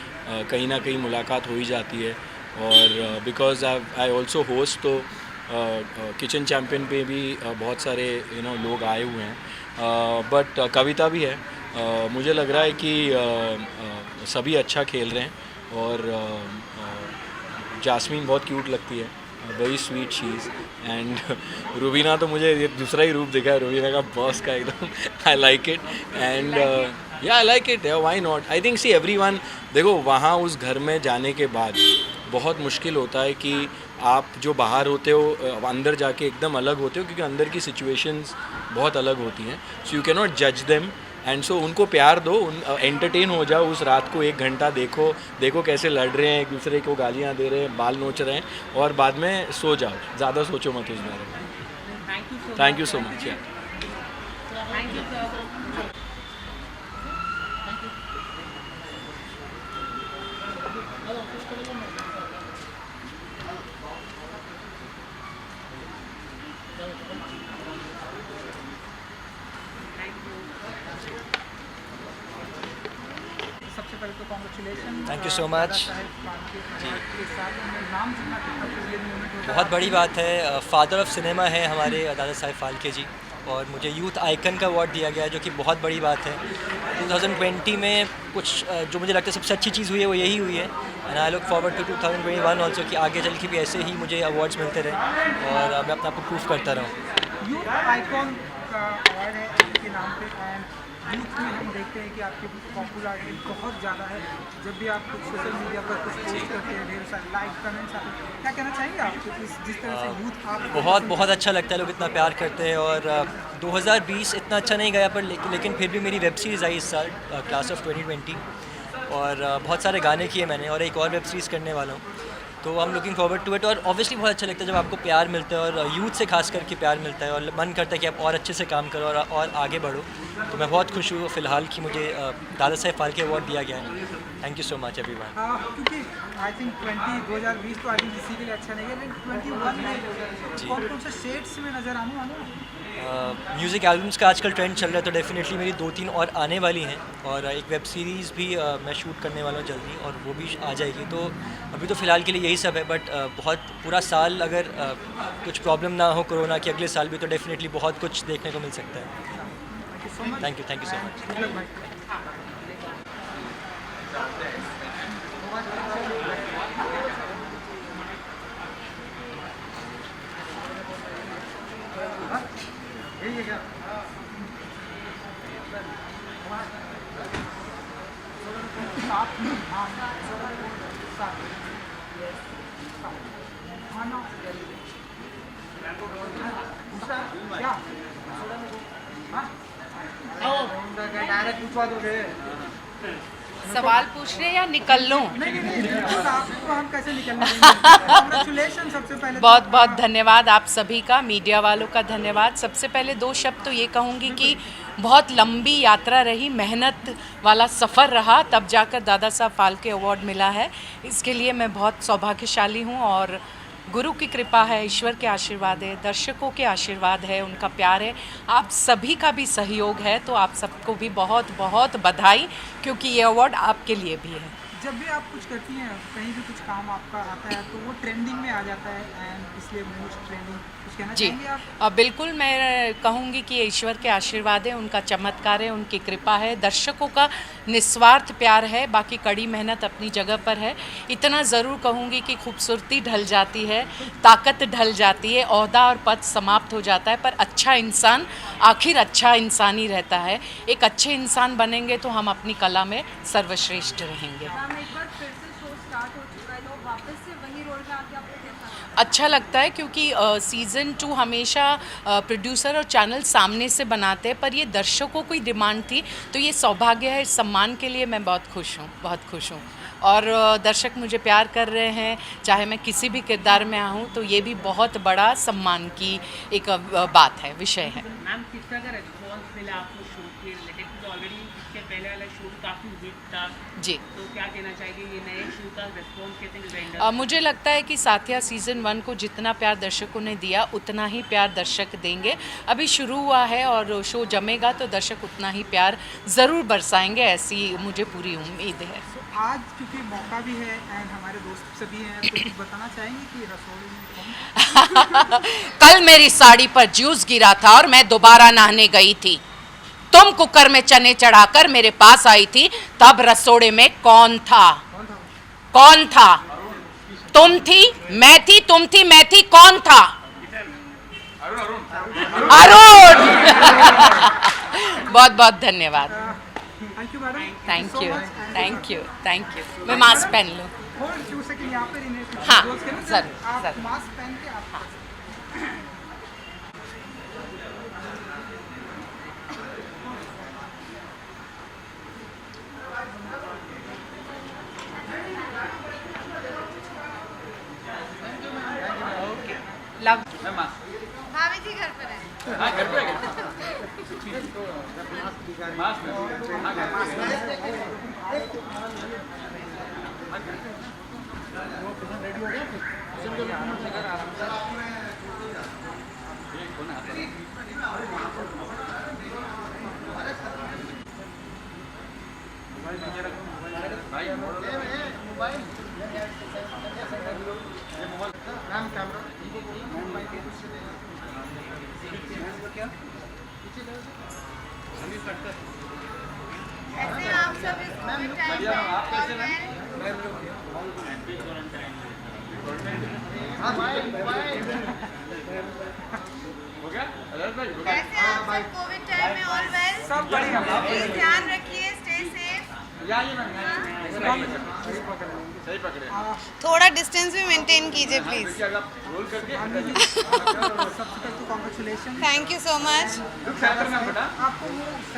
कहीं ना कहीं मुलाकात हो ही जाती है। और बिकॉज आई ऑल्सो होस्ट, तो किचन चैम्पियन पे भी बहुत सारे लोग आए हुए हैं, बट कविता भी है। मुझे लग रहा है कि सभी अच्छा खेल रहे हैं, और जास्मीन बहुत क्यूट लगती है, very sweet she's, and Rubina तो मुझे ये दूसरा ही रूप दिखा है रुबीना का, बॉस का एकदम। आई लाइक इट, एंड या I like it, why not. I think see everyone, देखो वहाँ उस घर में जाने के बाद बहुत मुश्किल होता है कि आप जो बाहर होते हो अंदर जाके एकदम अलग होते हो, क्योंकि अंदर की सिचुएशंस बहुत अलग होती हैं। सो यू कैन नॉट जज देम, एंड सो उनको प्यार दो, एंटरटेन हो जाओ उस रात को, 1 घंटा देखो कैसे लड़ रहे हैं, एक दूसरे को गालियाँ दे रहे हैं, बाल नोच रहे हैं, और बाद में सो जाओ, ज़्यादा सोचो मत उस बारे में। थैंक यू सो मच यार। Thank you sir. सबसे पहले तो congratulation. Thank you so much. के साथ नाम सुनना कितना प्रिविलेज मोमेंट होता है। बहुत बड़ी बात है। फादर ऑफ सिनेमा है हमारे दादा साहब फाल्के जी, और मुझे यूथ आइकन का अवार्ड दिया गया है, जो कि बहुत बड़ी बात है। 2020 में कुछ जो मुझे लगता है सबसे अच्छी चीज़ हुई है वो यही हुई है, and I look forward to 2021 also कि आगे चल के भी ऐसे ही मुझे अवार्ड्स मिलते रहे और मैं अपने आप को प्रूव करता रहूँ। यूथ आइकॉन का अवार्ड है आपके नाम पे, एंड यूथ में हम देखते हैं कि आपकी पॉपुलैरिटी बहुत ज़्यादा है। जब भी आप कुछ सोशल मीडिया पर कुछ पोस्ट करते हैं, ढेर सारे लाइक कमेंट्स आते हैं, क्या कहना चाहेंगे आप जिस तरह से यूथ आप बहुत अच्छा लगता है, लोग इतना प्यार करते हैं। और 2020 इतना अच्छा नहीं गया, पर लेकिन फिर भी मेरी वेब सीरीज़ आई इस साल, क्लास ऑफ 2020, और बहुत सारे गाने किए मैंने, और एक और वेब सीरीज़ करने वाला हूँ। तो I am looking forward to it, और ऑब्वियसली बहुत अच्छा लगता है जब आपको प्यार मिलता है, और यूथ से खास करके प्यार मिलता है, और मन करता है कि आप और अच्छे से काम करो और आगे बढ़ो। तो मैं बहुत खुश हूँ फ़िलहाल कि मुझे दादा साहब फाल्के अवार्ड दिया गया है। Thank you so much everyone. क्योंकि आई थिंक 2020 तो आई थिंक किसी के लिए अच्छा नहीं है, लेकिन 21 में कौन से शेड्स में नज़र आने वाले हैं? म्यूज़िक एल्बम्स का आजकल ट्रेंड चल रहा है, तो डेफिनेटली मेरी 2-3 और आने वाली हैं, और एक वेब सीरीज़ भी मैं शूट करने वाला हूँ जल्दी, और वो भी आ जाएगी। तो अभी तो फ़िलहाल के लिए यही सब है, बट बहुत पूरा साल अगर कुछ प्रॉब्लम ना हो कोरोना की, अगले साल भी तो डेफिनेटली बहुत कुछ देखने को मिल सकता है। Thank you so much. Direct पूछवा दोगे? सवाल पूछ रहे हैं या निकल लूं? नहीं, आपको हम कैसे निकलने देंगे? कांग्रेचुलेशन सबसे पहले। बहुत बहुत धन्यवाद आप सभी का, मीडिया वालों का धन्यवाद। सबसे पहले 2 शब्द तो ये कहूँगी कि बहुत लंबी यात्रा रही, मेहनत वाला सफ़र रहा, तब जाकर दादा साहब फाल्के अवार्ड मिला है। इसके लिए मैं बहुत सौभाग्यशाली हूँ, और गुरु की कृपा है, ईश्वर के आशीर्वाद है, दर्शकों के आशीर्वाद है, उनका प्यार है, आप सभी का भी सहयोग है। तो आप सबको भी बहुत बहुत बधाई, क्योंकि ये अवार्ड आपके लिए भी है। जब भी आप कुछ करती हैं, कहीं भी कुछ काम आपका आता है, तो वो ट्रेंडिंग में आ जाता है, एंड इसलिए मोस्ट ट्रेंडिंग, कुछ कहना जी चाहेंगे आप? बिल्कुल, मैं कहूँगी कि ये ईश्वर के आशीर्वाद है, उनका चमत्कार है, उनकी कृपा है, दर्शकों का निस्वार्थ प्यार है, बाकी कड़ी मेहनत अपनी जगह पर है। इतना ज़रूर कहूँगी कि खूबसूरती ढल जाती है, ताकत ढल जाती है, ओहदा और पद समाप्त हो जाता है, पर अच्छा इंसान आखिर अच्छा इंसान ही रहता है। एक अच्छे इंसान बनेंगे तो हम अपनी कला में सर्वश्रेष्ठ रहेंगे। अच्छा लगता है, क्योंकि सीज़न 2 हमेशा प्रोड्यूसर और चैनल सामने से बनाते हैं, पर ये दर्शकों की डिमांड थी, तो ये सौभाग्य है। इस सम्मान के लिए मैं बहुत खुश हूँ। और दर्शक मुझे प्यार कर रहे हैं, चाहे मैं किसी भी किरदार में आऊँ, तो ये भी बहुत बड़ा सम्मान की एक बात है, विषय है। मैम, किस तरह का रिस्पॉन्स मिला आपको शूट के रिलेटेड? तो ऑलरेडी इसके पहले वाला शूट काफ़ी हिट था जी, तो क्या कहना चाहिए ये नए शूट का रिस्पॉन्स कैसे? मुझे लगता है कि साथिया सीज़न 1 को जितना प्यार दर्शकों ने दिया, उतना ही प्यार दर्शक देंगे। अभी शुरू हुआ है और शो जमेगा, तो दर्शक उतना ही प्यार ज़रूर बरसाएंगे, ऐसी मुझे पूरी उम्मीद है। आज क्योंकि मौका भी है, एंड हमारे दोस्त सभी हैं, तो कुछ बताना चाहेंगे कि रसोई में कौन? कल मेरी साड़ी पर जूस गिरा था और मैं दोबारा नहाने गई थी। तुम कुकर में चने चढ़ाकर मेरे पास आई थी, तब रसोड़े में कौन था? कौन था? तुम थी, मैं थी, तुम थी, मैं थी, कौन था? अरुण। बहुत बहुत धन्यवाद। Thank you madam. Thank you, thank you, thank you. मैं मास्क पहन लूँ? हाँ, जरूर आप मास्क पहन के आप लव। भाभी जी घर पर है। ऐसे आप सब इस कोविड टाइम में कैसे आप सब कोविड टाइम में ऑल वेल? सब बढ़िया। प्लीज ध्यान रखिए, स्टे सेफ। थोड़ा डिस्टेंस भी मेंटेन कीजिए please. Thank you so much.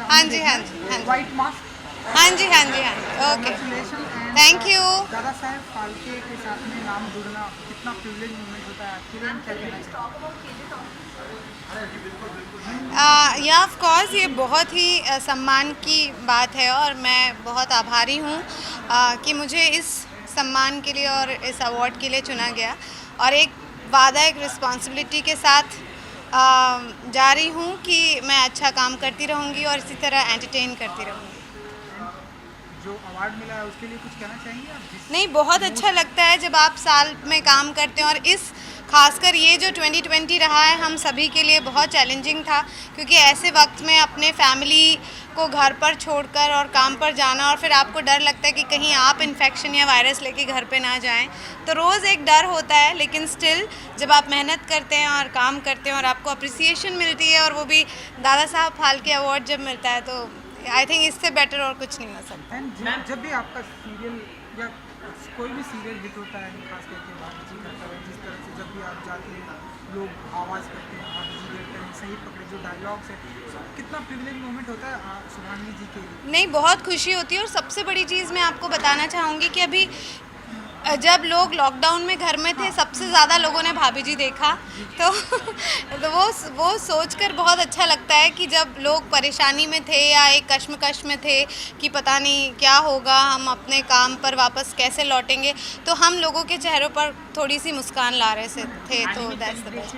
हाँ जी हाँ जी हाँ जी वाइट मास्क। हाँ जी हाँ जी हाँ जी okay thank you. Dada Saheb Phalke के साथ में नाम जुड़ना कितना प्रिविलेज मोमेंट होता है आपके लिए, क्या कहना चाहिए? या ऑफ कोर्स ये बहुत ही सम्मान की बात है और मैं बहुत आभारी हूँ कि मुझे इस सम्मान के लिए और इस अवार्ड के लिए चुना गया और एक वादा, एक रिस्पॉन्सिबिलिटी के साथ जा रही हूँ कि मैं अच्छा काम करती रहूँगी और इसी तरह एंटरटेन करती रहूँगी। जो अवार्ड मिला है उसके लिए कुछ कहना चाहेंगे आप? नहीं, बहुत अच्छा लगता है जब आप साल में काम करते हैं और इस खासकर ये जो 2020 रहा है हम सभी के लिए बहुत चैलेंजिंग था, क्योंकि ऐसे वक्त में अपने फैमिली को घर पर छोड़कर और काम पर जाना और फिर आपको डर लगता है कि कहीं आप इन्फेक्शन या वायरस लेके घर पे ना जाएं, तो रोज़ एक डर होता है। लेकिन स्टिल जब आप मेहनत करते हैं और काम करते हैं और आपको अप्रिसिएशन मिलती है और वो भी दादा साहब फाल्के अवार्ड जब मिलता है, तो आई थिंक इससे बेटर और कुछ नहीं हो सकता। जब भी आपका सीरियल या कोई भी सीरियल हिट होता है, खास करके भाभी जी करता है, जिस तरह से जब भी आप जाते हैं लोग आवाज़ करते हैं, भाभी जी देखते हैं, सही पकड़े जो डायलॉग्स है, कितना प्रिविलेज मोमेंट होता है सुभानी जी के लिए? नहीं, बहुत खुशी होती है। और सबसे बड़ी चीज़ मैं आपको बताना चाहूँगी कि अभी जब लोग लॉकडाउन में घर में थे, सबसे ज़्यादा लोगों ने भाभी जी देखा, तो वो सोचकर बहुत अच्छा लगता है कि जब लोग परेशानी में थे या एक कश्मकश में थे कि पता नहीं क्या होगा, हम अपने काम पर वापस कैसे लौटेंगे, तो हम लोगों के चेहरों पर थोड़ी सी मुस्कान ला रहे थे। तो दैट्स द बेस्ट।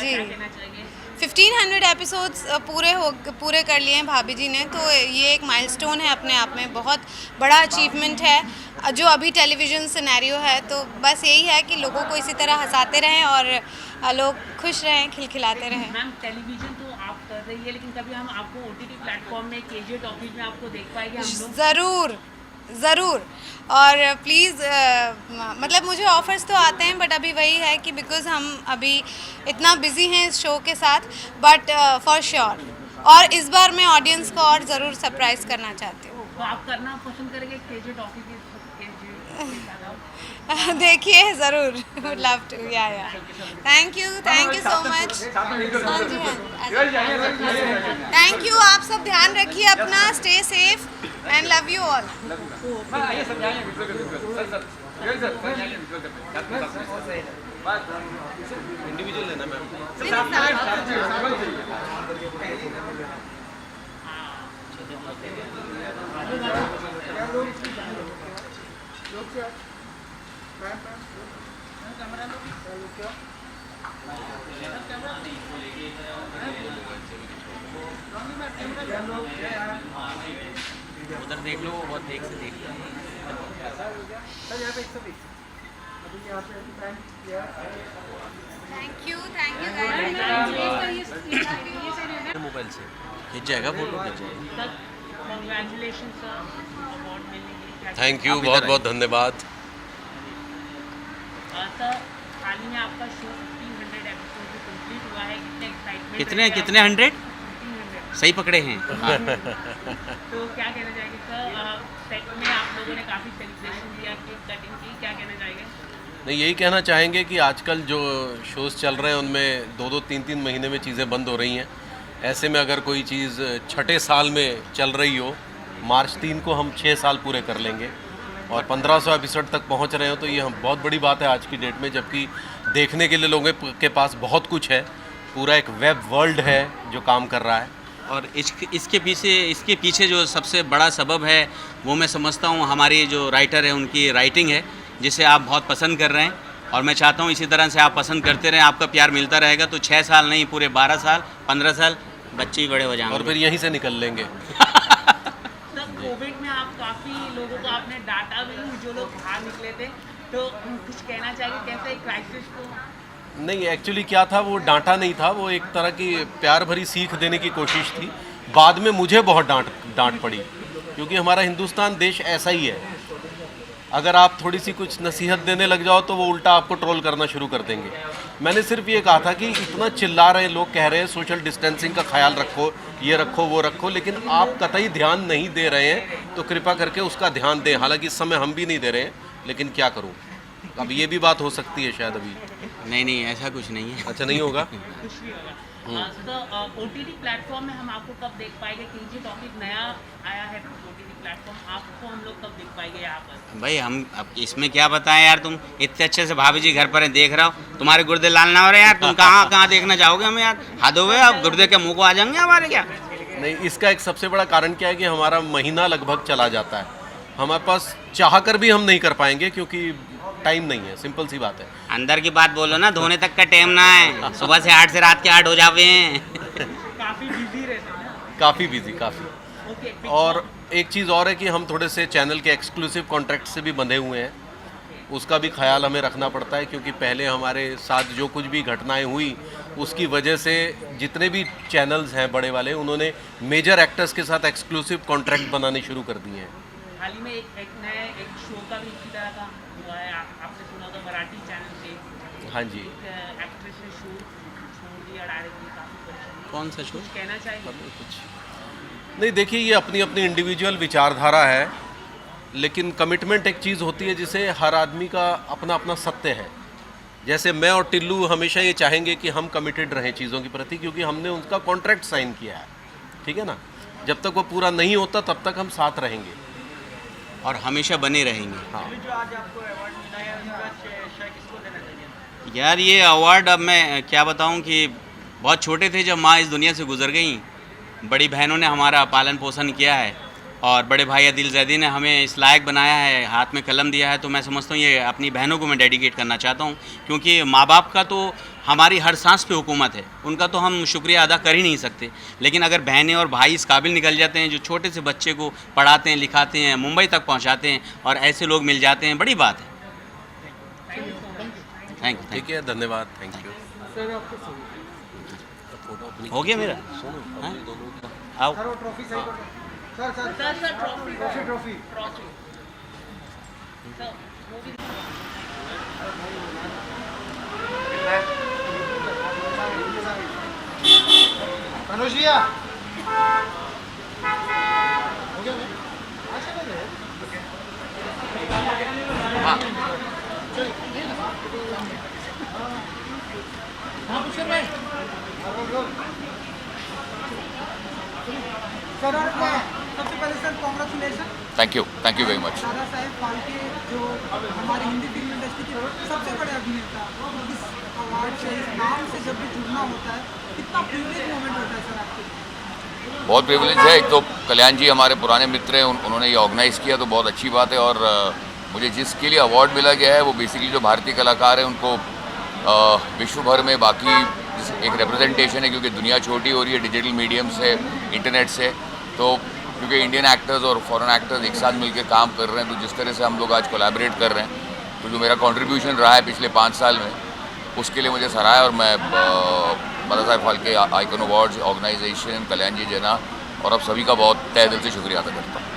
जी, 1500 एपिसोड्स पूरे कर लिए हैं भाभी जी ने, तो ये एक माइलस्टोन है अपने आप में, बहुत बड़ा अचीवमेंट है जो अभी टेलीविज़न सिनेरियो है। तो बस यही है कि लोगों को इसी तरह हंसाते रहें और लोग खुश रहें, खिलखिलाते रहें। मैम, टेलीविज़न तो आप कर रही है, लेकिन कभी हम आपको OTT प्लेटफॉर्म में KJ टॉकीज में आपको देख पाएंगे हम लोग? ज़रूर। और प्लीज़ मतलब मुझे ऑफ़र्स तो आते हैं, बट अभी वही है कि बिकॉज़ हम अभी इतना बिज़ी हैं इस शो के साथ, बट फॉर श्योर। और इस बार मैं ऑडियंस को और ज़रूर सरप्राइज़ करना चाहती हूँ। तो आप करना पसंद करेंगे KJ टॉकी की? देखिए, ज़रूर, वुड लव टू। या thank you so much. Thank you. आप सब ध्यान रखिए अपना, stay safe and love you all. Individual लेना मैम। उधर देख लो, बहुत देख से देख लो। थैंक यू मोबाइल से खींच जाएगा, फोटो खींच जाएगा। कंग्रेचुलेशन सर, अवार्ड मिलने के लिए। थैंक यू, बहुत बहुत धन्यवाद। सर, हाल ही में आपका शो 1500 एपिसोड भी कंप्लीट हुआ है, कितने एक्साइटमेंट? कितने 100 सही पकड़े हैं। तो क्या कहना चाहेंगे सर, सेट में आप लोगों ने काफ़ी सेलिब्रेशन किया, केक कटिंग की, क्या कहना चाहेंगे? नहीं, यही कहना चाहेंगे कि आजकल जो शोज़ चल रहे हैं उनमें 2-2, 3-3 महीने में चीज़ें बंद हो रही हैं। ऐसे में अगर कोई चीज़ छठे साल में चल रही हो, मार्च 3 को हम 6 साल पूरे कर लेंगे और 1500 एपिसोड तक पहुंच रहे हो, तो ये हम बहुत बड़ी बात है आज की डेट में, जबकि देखने के लिए लोगों के पास बहुत कुछ है। पूरा एक वेब वर्ल्ड है जो काम कर रहा है। और इसके पीछे जो सबसे बड़ा सबब है वो मैं समझता हूँ हमारी जो राइटर है उनकी राइटिंग है, जिसे आप बहुत पसंद कर रहे हैं। और मैं चाहता हूँ इसी तरह से आप पसंद करते रहें, आपका प्यार मिलता रहेगा तो 6 साल नहीं पूरे 12 साल 15 साल बच्चे ही बड़े हो जाएंगे और फिर यहीं से निकल लेंगे। कोविड में आप काफ़ी लोगों को आपने डांटा भी, जो लोग बाहर निकले थे, तो कुछ कहना चाहिए कैसे एक क्राइसिस को? नहीं, एक्चुअली क्या था, वो डांटा नहीं था, वो एक तरह की प्यार भरी सीख देने की कोशिश थी। बाद में मुझे बहुत डांट पड़ी, क्योंकि हमारा हिंदुस्तान देश ऐसा ही है, अगर आप थोड़ी सी कुछ नसीहत देने लग जाओ तो वो उल्टा आपको ट्रोल करना शुरू कर देंगे। मैंने सिर्फ ये कहा था कि इतना चिल्ला रहे हैं लोग, कह रहे हैं सोशल डिस्टेंसिंग का ख्याल रखो, ये रखो वो रखो, लेकिन आप कतई ध्यान नहीं दे रहे हैं, तो कृपा करके उसका ध्यान दें। हालांकि इस समय हम भी नहीं दे रहे हैं, लेकिन क्या करूं, अब ये भी बात हो सकती है शायद अभी। नहीं, ऐसा कुछ नहीं है। अच्छा, नहीं होगा। तो OTT प्लेटफॉर्म में हम आपको कब देख पाएंगे? KG टॉपिक नया आया है OTT प्लेटफॉर्म, आपको हम लोग कब देख पाएंगे यहाँ पर? भाई हम अब इसमें क्या बताएं यार, तुम इतने अच्छे से भाभी जी घर पर हैं, देख रहा हो, तुम्हारे गुर्दे लाल ना हो रहे यार, तुम कहाँ देखना चाहोगे हमें यार? हद हो गए, अब गुर्दे के मुंह को आ जाएंगे हमारे क्या? नहीं, इसका एक सबसे बड़ा कारण क्या है कि हमारा महीना लगभग चला जाता है, हमारे पास चाह कर भी हम नहीं कर पाएंगे क्योंकि टाइम नहीं है, सिंपल सी बात है। अंदर की बात बोलो ना, धोने तक का टाइम ना है, सुबह से 8 से रात के 8 हो जावे हैं। काफ़ी बिजी रहते हैं। काफ़ी बिजी, काफ़ी। और एक चीज़ और है कि हम थोड़े से चैनल के एक्सक्लूसिव कॉन्ट्रैक्ट से भी बंधे हुए हैं, उसका भी ख्याल हमें रखना पड़ता है, क्योंकि पहले हमारे साथ जो कुछ भी घटनाएं हुई उसकी वजह से जितने भी चैनल्स हैं बड़े वाले, उन्होंने मेजर एक्टर्स के साथ एक्सक्लूसिव कॉन्ट्रैक्ट बनाने शुरू कर दिए हैं। हाल ही में एक शो का भी इसी तरह का हुआ है, आपने सुना होगा मराठी चैनल पे। हाँ जी। एक्ट्रेस ने छोड़ दिया डायरेक्टली, काफ़ी परेशानी। कौन सा शो? कहना चाहिए कुछ नहीं, देखिए ये अपनी अपनी इंडिविजुअल विचारधारा है, लेकिन कमिटमेंट एक चीज़ होती है जिसे हर आदमी का अपना अपना सत्य है। जैसे मैं और टिल्लू हमेशा ये चाहेंगे कि हम कमिटेड रहें चीज़ों के प्रति, क्योंकि हमने उनका कॉन्ट्रैक्ट साइन किया है, ठीक है ना। जब तक वो पूरा नहीं होता तब तक हम साथ रहेंगे और हमेशा बने रहेंगे। हाँ यार, ये अवार्ड अब मैं क्या बताऊं कि बहुत छोटे थे जब माँ इस दुनिया से गुजर गई, बड़ी बहनों ने हमारा पालन पोषण किया है और बड़े भाई आदिल जैदी ने हमें इस लायक बनाया है, हाथ में कलम दिया है, तो मैं समझता हूँ ये अपनी बहनों को मैं डेडिकेट करना चाहता हूँ, क्योंकि माँ बाप का तो हमारी हर सांस पे हुकूमत है, उनका तो हम शुक्रिया अदा कर ही नहीं सकते। लेकिन अगर बहनें और भाई इस काबिल निकल जाते हैं जो छोटे से बच्चे को पढ़ाते हैं, लिखाते हैं, मुंबई तक पहुँचाते हैं, और ऐसे लोग मिल जाते हैं, बड़ी बात है। Thank you. ठीक है, धन्यवाद, थैंक यू। हो गया मेरा? आओ। ट्रॉफी सही कर दो। Sir trophy. मनोज भैया हो गया ना? हाँ पुष्कर भाई। सर सबसे पहले sir congratulation. Thank you very much. Dada Saheb Phalke जो हमारी हिंदी फिल्म इंडस्ट्री के सबसे बड़े अभिनेता, इस अवार्ड से, इस नाम से जब भी जुड़ना होता है, कितना प्रिविलेज मोमेंट होता है सर आपके लिए? बहुत प्रिविलेज है। एक तो कल्याण जी हमारे पुराने मित्र हैं, उन्होंने ये ऑर्गेनाइज़ किया तो बहुत अच्छी बात है। और मुझे जिसके लिए अवार्ड मिला गया है वो बेसिकली जो भारतीय कलाकार हैं उनको विश्व भर में बाकी एक रिप्रेजेंटेशन है, क्योंकि दुनिया छोटी हो रही है डिजिटल मीडियम से, इंटरनेट से, तो क्योंकि इंडियन एक्टर्स और फॉरेन एक्टर्स एक साथ मिलकर काम कर रहे हैं, तो जिस तरह से हम लोग आज कोलैबोरेट कर रहे हैं, तो जो मेरा कंट्रीब्यूशन रहा है पिछले 5 साल में, उसके लिए मुझे सराहा। और मैं Dada Saheb Phalke icon awards organisation, कल्याण जी जना और अब सभी का बहुत तहे दिल से शुक्रिया अदा करता हूँ।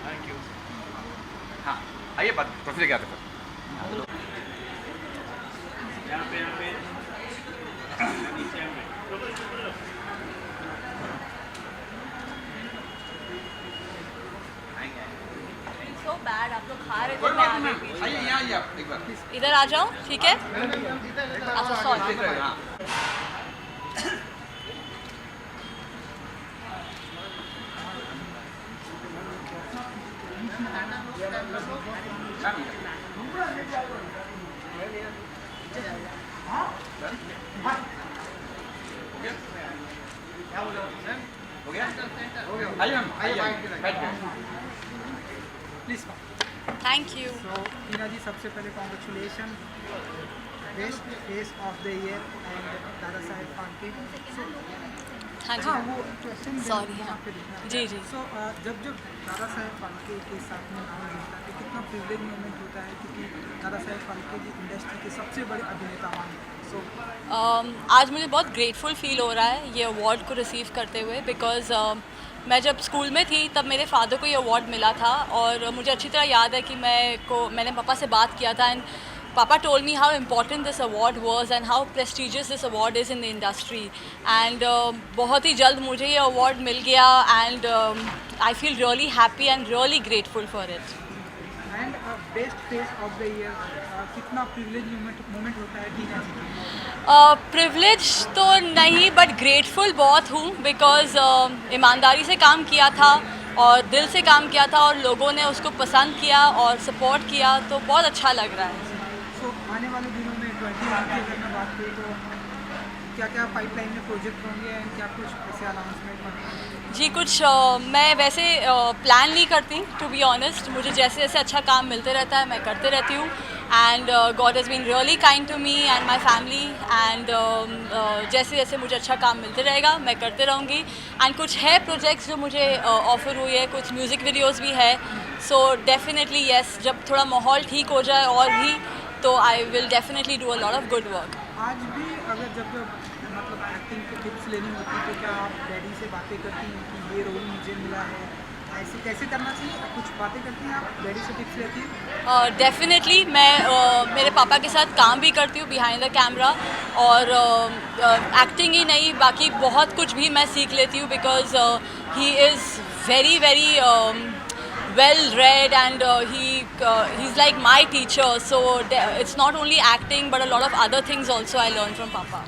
Thank you. हाँ आइए बात ट्रॉफी लेके आते सर। बैड, आप लोग खा रहे थे, मैं आगे पीछे। इधर आ जाओ, ठीक है? अच्छा sorry. Please thank you. So Tina ji, सबसे पहले congratulation, best face of the year and Dada Saheb Phalke. हाँ जी, वो क्वेश्चन सॉरी, हाँ जी जी। सो जब जब दादा साहेब फाल्के के साथ में नाम जुड़ता है तो कितना प्रिविलेज मोमेंट होता है, क्योंकि दादा साहेब फाल्के जी इंडस्ट्री के सबसे बड़े अभिनेता माने। सो आज मुझे बहुत ग्रेटफुल फील हो रहा है ये अवार्ड को रिसीव करते हुए, बिकॉज़ मैं जब स्कूल में थी तब मेरे फादर को ये अवार्ड मिला था, और मुझे अच्छी तरह याद है कि मैंने पापा से बात किया था, and Papa told me how important this award was and how prestigious this award is in the industry. And बहुत ही जल्द मुझे ये award मिल गया, and I feel really happy and really grateful for it. And best face of the year, कितना privilege moment होता है टीना जी? Privilege तो नहीं, बट ग्रेटफुल बहुत हूँ, बिकॉज़ ईमानदारी से काम किया था और दिल से काम किया था, और लोगों ने उसको पसंद किया और सपोर्ट किया, तो बहुत अच्छा लग रहा है। सो आने वाले दिनों में 21 की अगर मैं बात करूँ तो क्या क्या पाइपलाइन में प्रोजेक्ट होंगे एंड क्या कुछ ऐसे अनाउंसमेंट होंगे? जी कुछ मैं वैसे प्लान नहीं करती, टू बी ऑनेस्ट। मुझे जैसे जैसे अच्छा काम मिलते रहता है मैं करते रहती हूँ, and God has been really kind to me and my family, and जैसे जैसे मुझे अच्छा काम मिलते रहेगा मैं करते रहूँगी। एंड कुछ है प्रोजेक्ट्स जो मुझे ऑफ़र हुई है, कुछ म्यूज़िक वीडियोज़ भी है, सो डेफिनेटली येस, जब थोड़ा माहौल ठीक हो जाए और भी, तो I will definitely do a lot of good work. आज भी अगर जब मतलब एक्टिंग की टिप्स लेनी होती है तो क्या आप डैडी से बातें करती हैं कि ये रोल मुझे मिला है, ऐसे कैसे करना चाहिए, कुछ बातें करती हैं आप, डैडी से टिप्स लेती हैं? डेफिनेटली मैं मेरे पापा के साथ काम भी करती हूँ बिहाइंड द कैमरा, और एक्टिंग ही नहीं बाकी बहुत कुछ भी मैं सीख लेती हूँ, because he is very well read, and he's like my teacher, so it's not only acting but a lot of other things also I learned from Papa.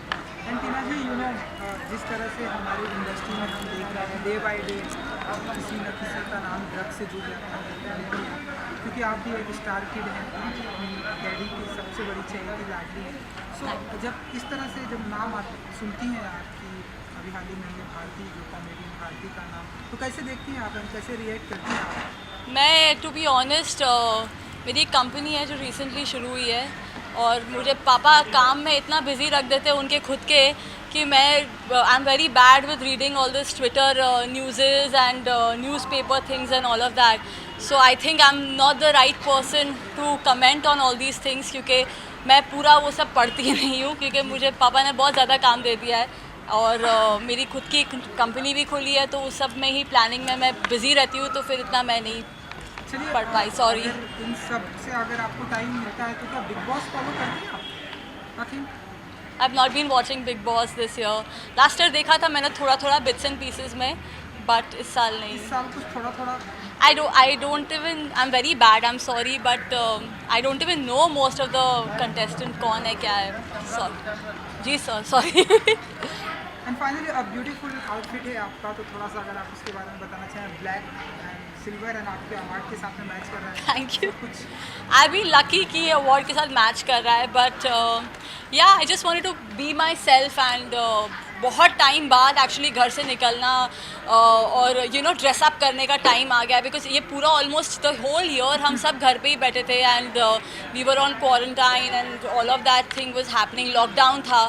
And Tina ji, you know, जिस तरह से हमारी इंडस्ट्री में हम देख रहे हैं day by day किसी न किसी का नाम ड्रग्स से जुड़ जाता है, क्योंकि आप भी एक स्टार किड हैं, डैडी की सबसे बड़ी चहेती लाडली है। सो जब इस तरह से जब नाम आप सुनती हैं आपकी, अभी हाल ही में भारती जो कॉमेडियन भारती का नाम, तो कैसे देखती हैं आप, कैसे रिएक्ट करती हैं आप? मैं टू बी ऑनेस्ट मेरी एक कंपनी है जो रिसेंटली शुरू हुई है, और मुझे पापा काम में इतना बिजी रख देते हैं उनके खुद के कि मैं I am very bad with reading all this Twitter newses and newspaper things and all of that, so I think I am not the right person to comment on all these things, क्योंकि मैं पूरा वो सब पढ़ती नहीं हूँ, क्योंकि मुझे पापा ने बहुत ज़्यादा काम दे दिया है, और मेरी खुद की कंपनी भी खुली है, तो उस सब में ही प्लानिंग में मैं बिज़ी रहती हूँ, तो फिर इतना मैं नहीं पढ़ पाई, सॉरी। इन सब से अगर आपको टाइम मिलता है तो क्या बिग बॉस फॉलो करती हैं आप? I have not been watching Bigg Boss this year. Last year देखा था मैंने थोड़ा थोड़ा बिट्स एंड पीसेस में, बट इस साल नहीं। इस साल कुछ थोड़ा थोड़ा I don't even, I'm very bad, I'm sorry, but I don't even know most of the contestant कौन है क्या है, sorry जी सर, sorry। एंड फाइनली अब ब्यूटीफुल आउटफिट है आपका, तो थोड़ा सा अगर आप उसके बारे में बताना चाहें, ब्लैक एंड सिल्वर एंड आपके अवार्ड के साथ में मैच कर रहा है। Thank you. I be lucky कि ये अवार्ड के साथ मैच कर रहा है, but yeah I just wanted to be myself, and बहुत टाइम बाद एक्चुअली घर से निकलना और यू नो ड्रेसअप करने का टाइम आ गया, बिकॉज ये पूरा ऑलमोस्ट द होल ईयर हम सब घर पे ही बैठे थे, and we were on quarantine and all of that thing was happening, lockdown था,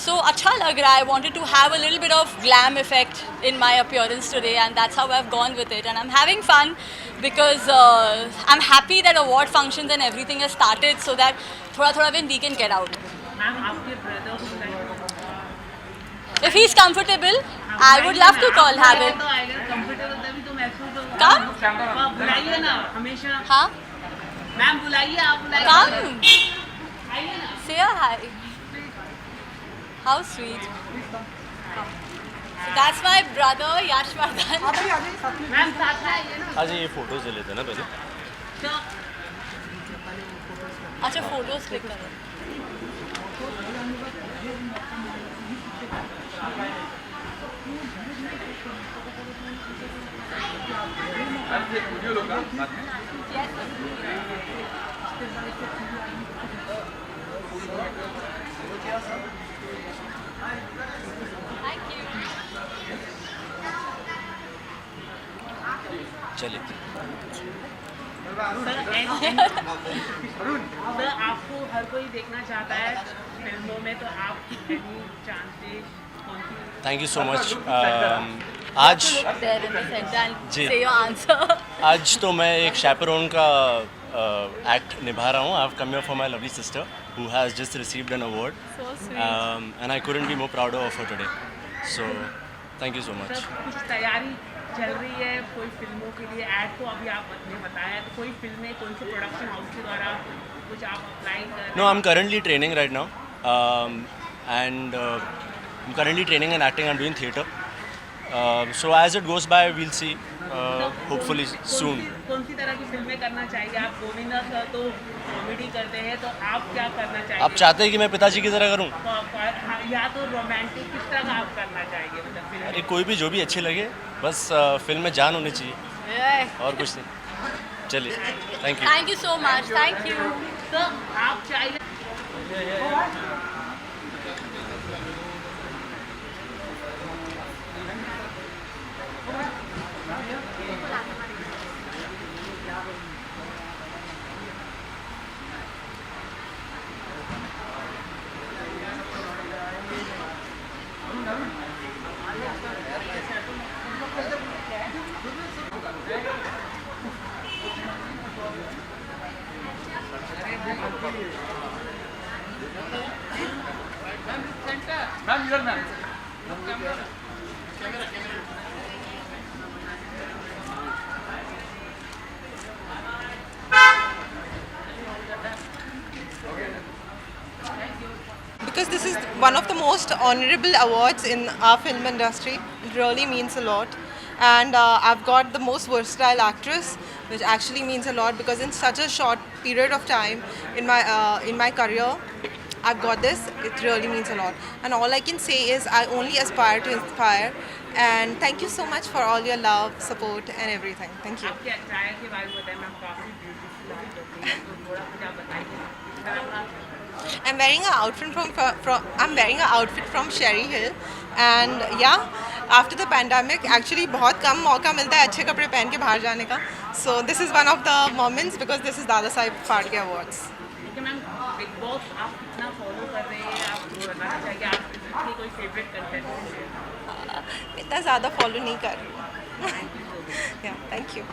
सो अच्छा लग रहा है। I wanted to have a little bit of glam effect in my appearance today, and that's how I have gone with it, and I am having fun because I'm happy that award functions and everything has started, so that थोड़ा when we can get out. If he's comfortable, I would love to call Habib. Come. बुलाइए ना हमेशा। हाँ। Ma'am बुलाइए, आप बुलाइए। Come. Say a hi. How sweet. So that's my brother Yashvardhan. Ma'am साथ में आइए ना। आज ये फोटोज ले लेते हैं ना पहले। अच्छा फोटोज क्लिक करो। चलिए सर आपको हर कोई देखना चाहता है फिल्मों में, तो आप चांसेस कौन सी? Thank you so much. आज जी आज तो मैं एक शैपरोन का एक्ट निभा रहा हूँ। I have come here for my lovely sister who has just received an award and I couldn't be more proud of her today, so thank you so much. Sir कुछ तैयारी चल रही है कोई फिल्मों के लिए? ऐड तो अभी आपने बताया, तो कोई फिल्में कौन से प्रोडक्शन हाउस के द्वारा कुछ आप अप्लाई कर रहे हैं? No, I'm currently training right now, and I'm currently training and acting. I'm doing theatre. So as it goes by, we'll see. Hopefully soon. कौन सी तरह की फिल्में करना चाहिए आप? गोविंदा सर तो कॉमेडी करते हैं, तो आप क्या करना चाहिए? आप चाहते हैं कि मैं पिताजी की तरह करूं? या तो रोमांटिक, किस तरह का आप करना चाहेंगे? मतलब फिल्म अरे कोई भी जो भी अच्छी लगे, बस फिल्म में जान होनी चाहिए और कुछ नहीं। चलिए, thank you so much, thank you. तो आप चाहिए Because this is one of the most honorable awards in our film industry. It really means a lot. And I've got the most versatile actress, which actually means a lot because in such a short period of time in my career, I've got this. It really means a lot. And all I can say is I only aspire to inspire. And thank you so much for all your love, support and everything. Thank you. आपके attire के बारे में बताएं ma'am, काफ़ी beautiful है, तो थोड़ा कुछ आप बताइए। I'm wearing an outfit from Sherry Hill, and yeah, after the pandemic, actually बहुत कम मौका मिलता है अच्छे कपड़े पहन के बाहर जाने का. So this is one of the moments because this is दादा साहिब फाड़के awards. ठीक है मैम, बिग बॉस आप कितना फॉलो कर रहे हैं? आप बताना चाहिए आप कितनी कोई फेवरेट कंटेंट? इतना ज़्यादा फॉलो नहीं कर रही हूँ. Yeah, thank you.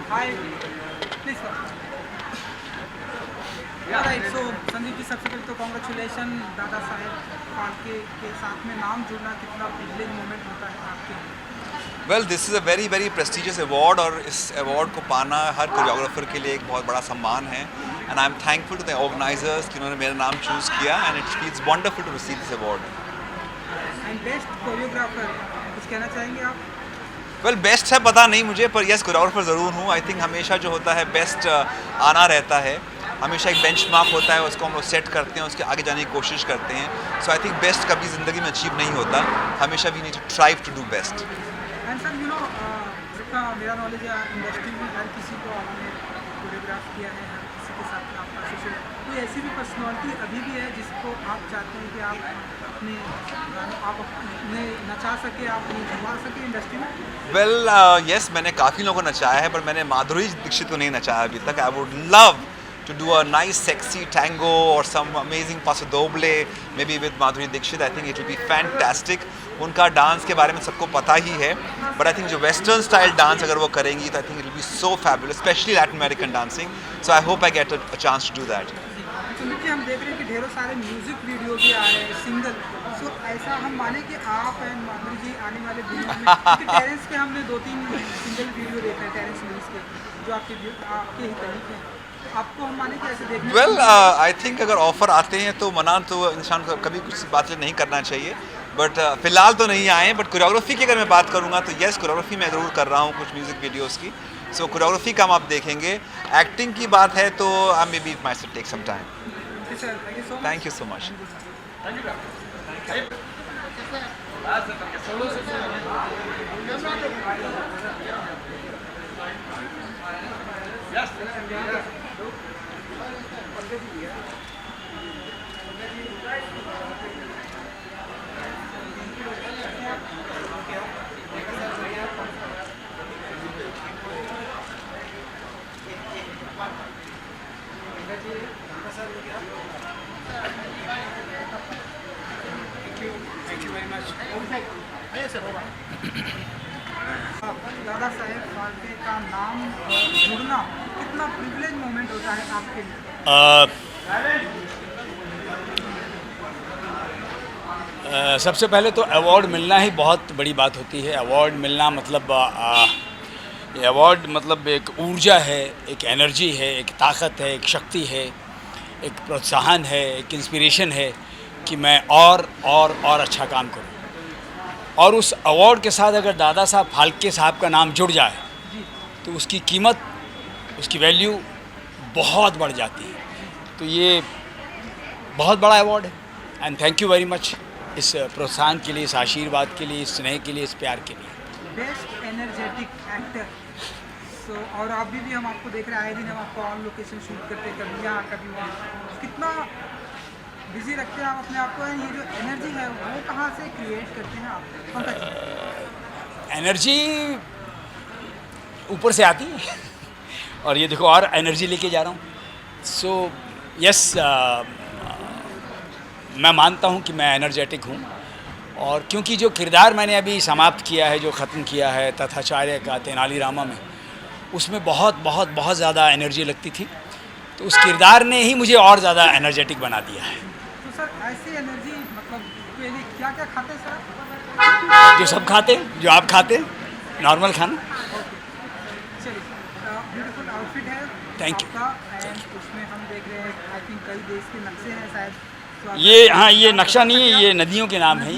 Hi, please sir. Alright, so Sandeep ji सबसे पहले तो कॉन्ग्रेचुलेशन दादा साहेब फाड़के के साथ में नाम जुड़ना कितना प्रिविलेज मोमेंट होता है आपके लिए? Well this is a very very prestigious award और इस अवार्ड को पाना हर कोरियोग्राफर के लिए एक बहुत बड़ा सम्मान है. And I am thankful to the organisers कि उन्होंने मेरा नाम चूज़ किया and it feels wonderful to receive this award. And best choreographer कुछ कहना चाहेंगे आप? वेल बेस्ट है पता नहीं मुझे, पर यस कोरियोग्राफर ज़रूर हूँ. आई थिंक हमेशा जो होता है बेस्ट आना रहता है, हमेशा एक बेंचमार्क होता है, उसको हम लोग सेट करते हैं, उसके आगे जाने की कोशिश करते हैं. सो आई थिंक बेस्ट कभी ज़िंदगी में अचीव नहीं होता, हमेशा we need to strive to do best. And sir you know जितना मेरा नॉलेज है इंडस्ट्री में हर किसी को आपने कोरियोग्राफ किया है, हर किसी के साथ आपका एसोसिएट, कोई ऐसी भी पर्सनालिटी अभी भी है जिसको आप चाहते हैं कि आप अपने नचा सके, आप घुमा सके इंडस्ट्री में? वेल यस, मैंने काफ़ी लोगों को नचाया है, पर मैंने माधुरी दीक्षित को नहीं नचाया अभी तक. I would love to do a nice sexy tango or some amazing paso doble maybe with Madhuri Dixit. I think it will be fantastic. उनका डांस के बारे में सबको पता ही है, बट आई थिंक जो वेस्टर्न स्टाइल डांस अगर वो करेंगी तो I think it will be so fabulous, specially Latin American dancing. So I hope I get a chance to do that. देखिए हम देख रहे हैं कि ढेरों सारे म्यूजिक वीडियो भी आ रहे हैं सिंगल. सो ऐसा हम माने कि आप एंड माधुरी जी आने वाले दिनों में टेरेंस पे हमने 2-3 सिंगल वीडियो देखे हैं टेरेंस न्यूज़ के, जो आपके ही तरीके हैं. आपको हम माने कि ऐसे देखने वेल आई थिंक अगर ऑफ़र आते हैं तो मना तो इंसान को कभी कुछ बातें नहीं करना चाहिए, बट फ़िलहाल तो नहीं आए। बट कोरियोग्राफी की अगर मैं बात करूँगा तो येस, कोरियोग्राफी मैं ज़रूर कर रहा हूँ कुछ म्यूज़िक वीडियोज़ की। सो कोरियोग्राफी का आप देखेंगे। एक्टिंग की बात है तो I may be it might take some time. Thank you so much. Dada Saheb Phalke का नाम जुड़ना कितना प्रिविलेज मोमेंट होता है आपके लिए? सबसे पहले तो अवार्ड मिलना ही बहुत बड़ी बात होती है। अवार्ड मिलना मतलब अवार्ड मतलब एक ऊर्जा है, एक एनर्जी है, एक ताकत है, एक शक्ति है, एक प्रोत्साहन है, एक इंस्पिरेशन है कि मैं और अच्छा काम करूं। और उस अवार्ड के साथ अगर दादा साहब फाल्के साहब का नाम जुड़ जाए तो उसकी कीमत, उसकी वैल्यू बहुत बढ़ जाती है। तो ये बहुत बड़ा अवार्ड है and thank you very much इस प्रोत्साहन के लिए, इस आशीर्वाद के लिए, इस स्नेह के लिए, इस प्यार के लिए। Best energetic actor. सो और अभी भी हम आपको देख रहे हैं, आए दिन हम आपको ऑन लोकेशन शूट करते हैं, कभी यहाँ कभी वहाँ। कितना बिजी रखते हैं आप अपने आप को? ये जो एनर्जी है वो कहाँ से क्रिएट करते हैं आप? एनर्जी ऊपर से आती है और ये देखो और एनर्जी लेके जा रहा हूँ। सो यस, मैं मानता हूँ कि मैं एनर्जेटिक हूँ। और क्योंकि जो किरदार मैंने अभी समाप्त किया है, जो ख़त्म किया है तथाचार्य का तेनालीरामा में, उसमें बहुत ज़्यादा एनर्जी लगती थी। तो उस किरदार ने ही मुझे और ज़्यादा एनर्जेटिक बना दिया है। तो सर ऐसी एनर्जी मतलब क्या क्या खाते हैं सर? जो सब खाते, जो आप खाते, नॉर्मल खाना। चलिए, ब्यूटीफुल आउटफिट है थैंक यू। उसमें हम देख रहे हैं आई थिंक कई देश के नक्शे हैं शायद। ये हाँ, ये नक्शा नहीं है, ये नदियों के नाम है।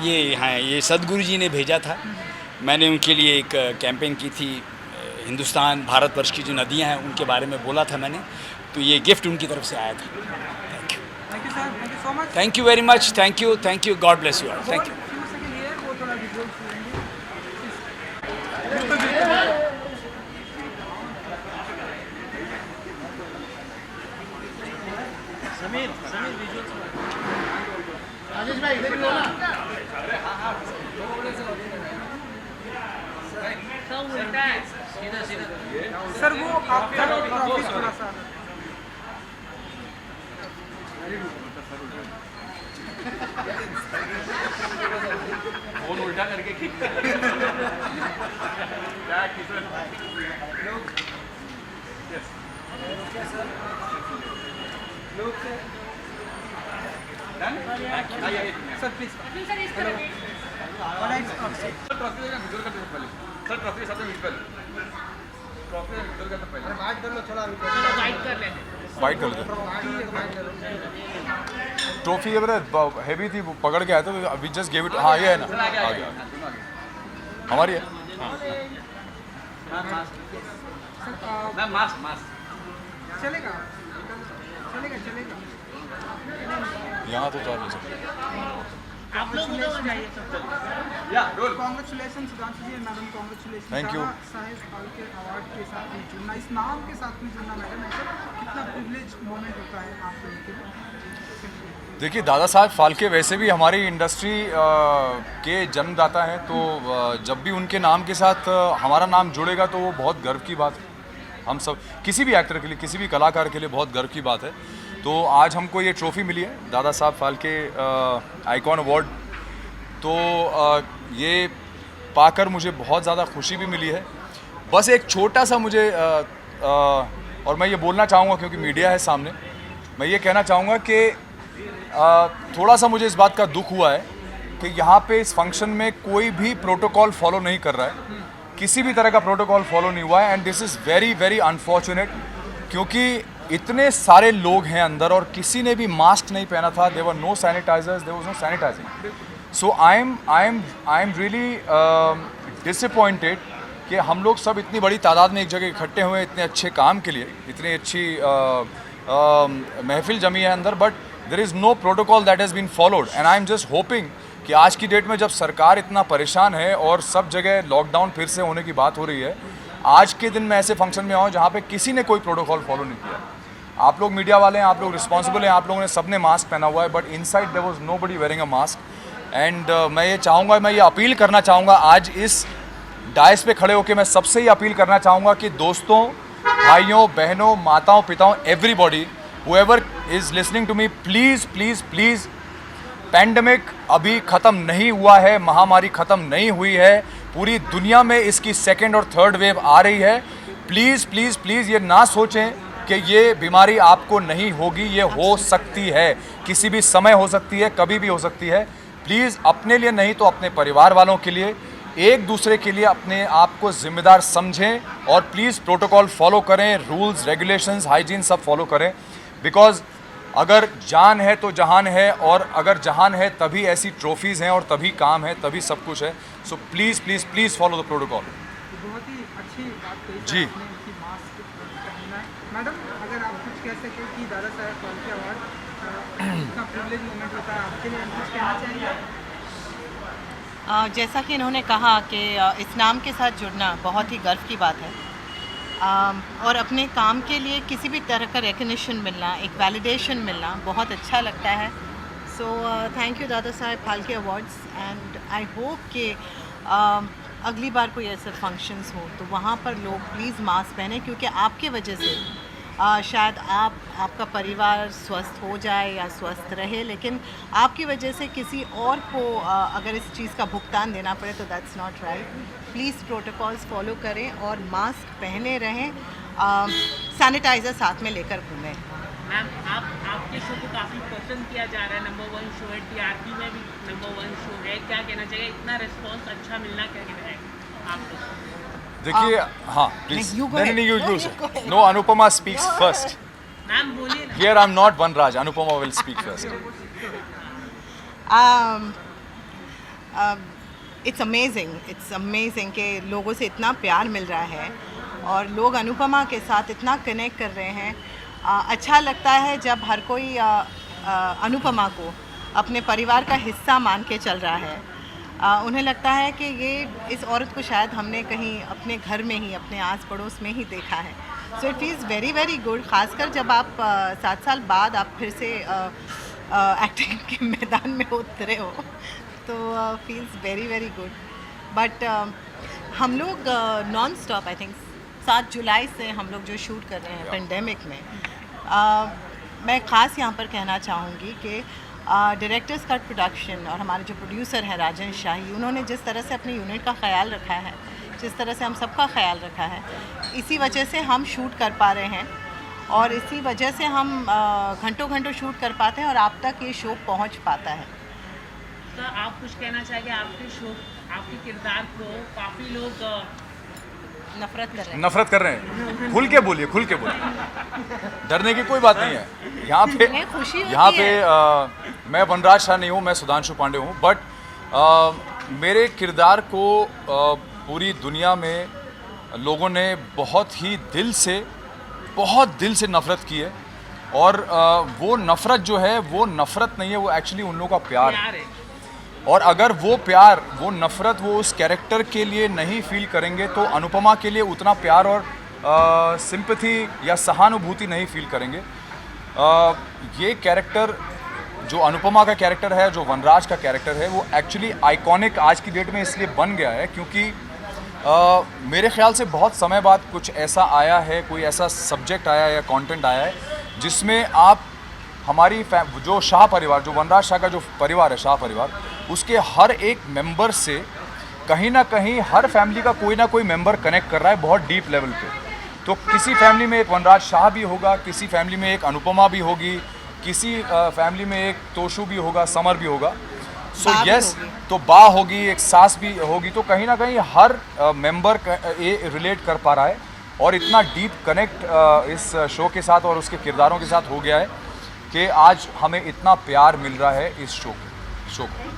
ये हाँ, ये सदगुरु जी ने भेजा था। मैंने उनके लिए एक कैंपेन की थी, हिंदुस्तान भारतवर्ष की जो नदियां हैं उनके बारे में बोला था मैंने। तो ये गिफ्ट उनकी तरफ से आया था। Thank you sir, thank you so much. Thank you very much. Thank you. God bless you all. Thank you. Rajesh भाई इधर ही हो ना। उल्टा है, सीधा सर वो आपका ट्रॉफी थोड़ा सा फोन उल्टा करके सर प्लीज वाइट कर दो। ट्रॉफी जब हैवी थी, वो पकड़ के आया था, वी जस्ट गिव इट। हाँ ये है ना, आ गया, हमारी है। चलेगा चलेगा चलेगा। यहाँ तो चार नहीं सकते। आप लोग उधर हो जाइए सब। Congratulation Sudhanshu ji, madam congratulation. Thank you. Saheb Phalke award के साथ में जुड़ना, इस नाम के साथ में जुड़ना मैडम, ऐसा कितना प्रिविलेज मोमेंट होता है आप लोगों के लिए? देखिए, दादा साहब फाल्के वैसे भी हमारी इंडस्ट्री के जन्मदाता हैं, तो जब भी उनके नाम के साथ हमारा नाम जुड़ेगा तो वो बहुत गर्व की बात है। हम सब, किसी भी एक्टर के लिए, किसी भी कलाकार के लिए बहुत गर्व की बात है। तो आज हमको ये ट्रॉफ़ी मिली है, दादा साहब फाल्के आइकॉन अवार्ड। तो ये पाकर मुझे बहुत ज़्यादा खुशी भी मिली है। बस एक छोटा सा मुझे और मैं ये बोलना चाहूँगा क्योंकि मीडिया है सामने, मैं ये कहना चाहूँगा कि थोड़ा सा मुझे इस बात का दुख हुआ है कि यहाँ पे इस फंक्शन में कोई भी प्रोटोकॉल फॉलो नहीं कर रहा है, किसी भी तरह का प्रोटोकॉल फॉलो नहीं हुआ है। And this is very very unfortunate, क्योंकि इतने सारे लोग हैं अंदर और किसी ने भी मास्क नहीं पहना था. There were no sanitisers, there was no sanitising. So I am really disappointed कि हम लोग सब इतनी बड़ी तादाद में एक जगह इकट्ठे हुए इतने अच्छे काम के लिए, इतनी अच्छी महफिल जमी है अंदर, but there is no protocol that has been followed. And I am just hoping कि आज की डेट में जब सरकार इतना परेशान है और सब जगह लॉकडाउन फिर से होने की बात हो रही है, आज के दिन मैं ऐसे फंक्शन में आऊँ जहाँ पे किसी ने कोई प्रोटोकॉल फॉलो नहीं किया. आप लोग मीडिया वाले हैं, आप लोग रिस्पॉन्सिबल हैं, आप लोगों ने सबने मास्क पहना हुआ है, but inside there was nobody wearing a mask. And मैं ये अपील करना चाहूँगा आज इस डायस पे खड़े होकर, मैं सबसे ही अपील करना चाहूँगा कि दोस्तों, भाइयों, बहनों, माताओं, पिताओं, everybody whoever is listening to me, please pandemic अभी ख़त्म नहीं हुआ है, महामारी ख़त्म नहीं हुई है, पूरी दुनिया में इसकी सेकेंड और थर्ड वेव आ रही है. प्लीज़ ये ना सोचें कि ये बीमारी आपको नहीं होगी, ये हो सकती है, किसी भी समय हो सकती है, कभी भी हो सकती है. प्लीज़ अपने लिए नहीं तो अपने परिवार वालों के लिए, एक दूसरे के लिए अपने आप को जिम्मेदार समझें और प्लीज़ प्रोटोकॉल फॉलो करें, रूल्स, रेगुलेशंस, हाइजीन सब फॉलो करें. बिकॉज अगर जान है तो जहान है, और अगर जहान है तभी ऐसी ट्रॉफीज़ हैं और तभी काम है, तभी सब कुछ है. So please follow the protocol. बहुत ही अच्छी बात कही जी. आपने कि मास्क पहनना है. मैडम, अगर आप कुछ कह सकें कि दादा साहेब फाल्के अवार्ड इतना प्रिविलेज मोमेंट होता है आपके लिए, कुछ कहना चाहेंगे? जैसा कि इन्होंने कहा कि इस नाम के साथ जुड़ना बहुत ही गर्व की बात है, और अपने काम के लिए किसी भी तरह का रिकग्निशन मिलना, एक वैलिडेशन मिलना बहुत अच्छा लगता है. सो thank you Dada Saheb Phalke awards, and I hope कि अगली बार कोई ऐसे फंक्शंस हो तो वहाँ पर लोग प्लीज़ मास्क पहने, क्योंकि आपके वजह से शायद आपका परिवार स्वस्थ हो जाए या स्वस्थ रहे, लेकिन आपकी वजह से किसी और को अगर इस चीज़ का भुगतान देना पड़े तो that's not right. Please protocols follow करें और मास्क पहने रहें, सैनिटाइज़र साथ में लेकर घूमें. मैम, आपके शो को काफ़ी पसंद किया जा रहा है, नंबर 1 शो है, टीआरपी में भी नंबर 1 शो है, क्या कहना चाहिए, इतना रिस्पॉन्स अच्छा मिलना क्या कहना है आपको? देखिए, हाँ प्लीज, नहीं, no, Anupama speaks first. Ma'am बोलिए. Here I am not Vanraj, Anupama will speak first. It's amazing कि लोगों से इतना प्यार मिल रहा है और लोग अनुपमा के साथ इतना कनेक्ट कर रहे हैं. अच्छा लगता है जब हर कोई अनुपमा को अपने परिवार का हिस्सा मान के चल रहा है. उन्हें लगता है कि ये इस औरत को शायद हमने कहीं अपने घर में ही, अपने आस पड़ोस में ही देखा है. So it feels very very good, ख़ासकर जब आप 7 साल बाद आप फिर से एक्टिंग के मैदान में उतरे हो, तो feels very very good. But हम लोग नॉन स्टॉप, आई थिंक 7 जुलाई से हम लोग जो शूट कर रहे हैं पेंडेमिक में, मैं ख़ास यहाँ पर कहना चाहूँगी कि डायरेक्टर्स कट प्रोडक्शन और हमारे जो प्रोड्यूसर हैं राजन शाही, उन्होंने जिस तरह से अपने यूनिट का ख्याल रखा है, जिस तरह से हम सबका ख्याल रखा है, इसी वजह से हम शूट कर पा रहे हैं और इसी वजह से हम घंटों शूट कर पाते हैं और आप तक ये शो पहुंच पाता है. तो आप कुछ कहना चाहेंगे आपके शो, आपके किरदार को काफ़ी लोग नफरत कर रहे हैं? खुल के बोलिए, डरने की कोई बात नहीं है. यहाँ पे मैं वनराज शाह नहीं हूँ, मैं सुधांशु पांडे हूँ, बट मेरे किरदार को पूरी दुनिया में लोगों ने बहुत दिल से नफ़रत की है. और वो नफ़रत जो है वो नफ़रत नहीं है, वो एक्चुअली उन लोगों का प्यार है. और अगर वो प्यार, वो नफ़रत वो उस कैरेक्टर के लिए नहीं फील करेंगे तो अनुपमा के लिए उतना प्यार और सिंपैथी या सहानुभूति नहीं फील करेंगे. ये कैरेक्टर जो अनुपमा का कैरेक्टर है, जो वनराज का कैरेक्टर है, वो एक्चुअली आइकॉनिक आज की डेट में इसलिए बन गया है क्योंकि मेरे ख्याल से बहुत समय बाद कुछ ऐसा आया है, कोई ऐसा सब्जेक्ट आया है या कंटेंट आया है जिसमें आप हमारी जो शाह परिवार, जो वनराज शाह का जो परिवार है, शाह परिवार, उसके हर एक मेंबर से कहीं ना कहीं हर फैमिली का कोई ना कोई मेंबर कनेक्ट कर रहा है बहुत डीप लेवल पे. तो किसी फैमिली में एक वनराज शाह भी होगा, किसी फैमिली में एक अनुपमा भी होगी, किसी फैमिली में एक तोशु भी होगा, समर भी होगा. सो यस, तो बा होगी, एक सास भी होगी. तो कहीं ना कहीं हर मेंबर रिलेट कर पा रहा है. और इतना डीप कनेक्ट इस शो के साथ और उसके किरदारों के साथ हो गया है कि आज हमें इतना प्यार मिल रहा है इस शो को।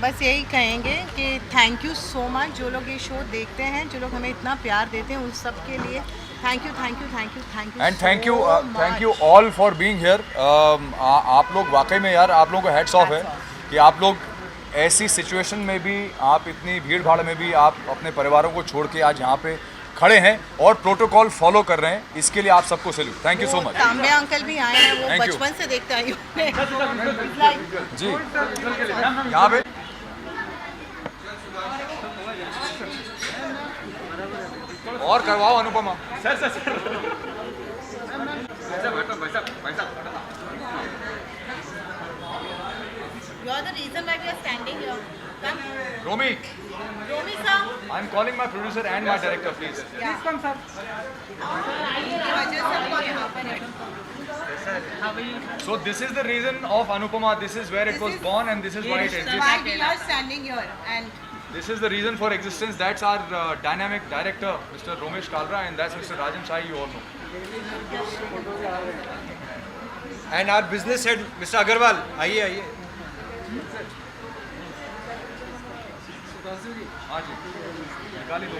बस यही कहेंगे कि थैंक यू सो मच जो लोग ये शो देखते हैं, जो लोग हमें इतना प्यार देते हैं, उन सब के लिए thank you thank you thank you thank you and thank you all for being here. आप लोग वाकई में यार, आप लोगों को हेड्स ऑफ है कि आप लोग ऐसी सिचुएशन में भी, आप इतनी भीड़ भाड़ में भी आप अपने परिवारों को छोड़ के आज यहाँ पे खड़े हैं और प्रोटोकॉल फॉलो कर रहे हैं। इसके लिए आप सबको salute. Thank you so much. तांबे अंकल भी आए हैं, वो Thank you. बचपन से देखते आई जी यहाँ पे और करवाओ Anupama. You are the reason why we are standing here. Come. Romi, Romi sir. I am calling my producer and my director, please. Please come, sir. So this is the reason of Anupama. This is where it was born, and this is why it exists. Why we are standing here and This is the reason for existence. That's our dynamic director, Mr. Romesh Kalra, and that's Mr. Rajan Sai. You all know. And our business head, Mr. Agarwal, आइए आइए। हाँ जी, निकाली दो।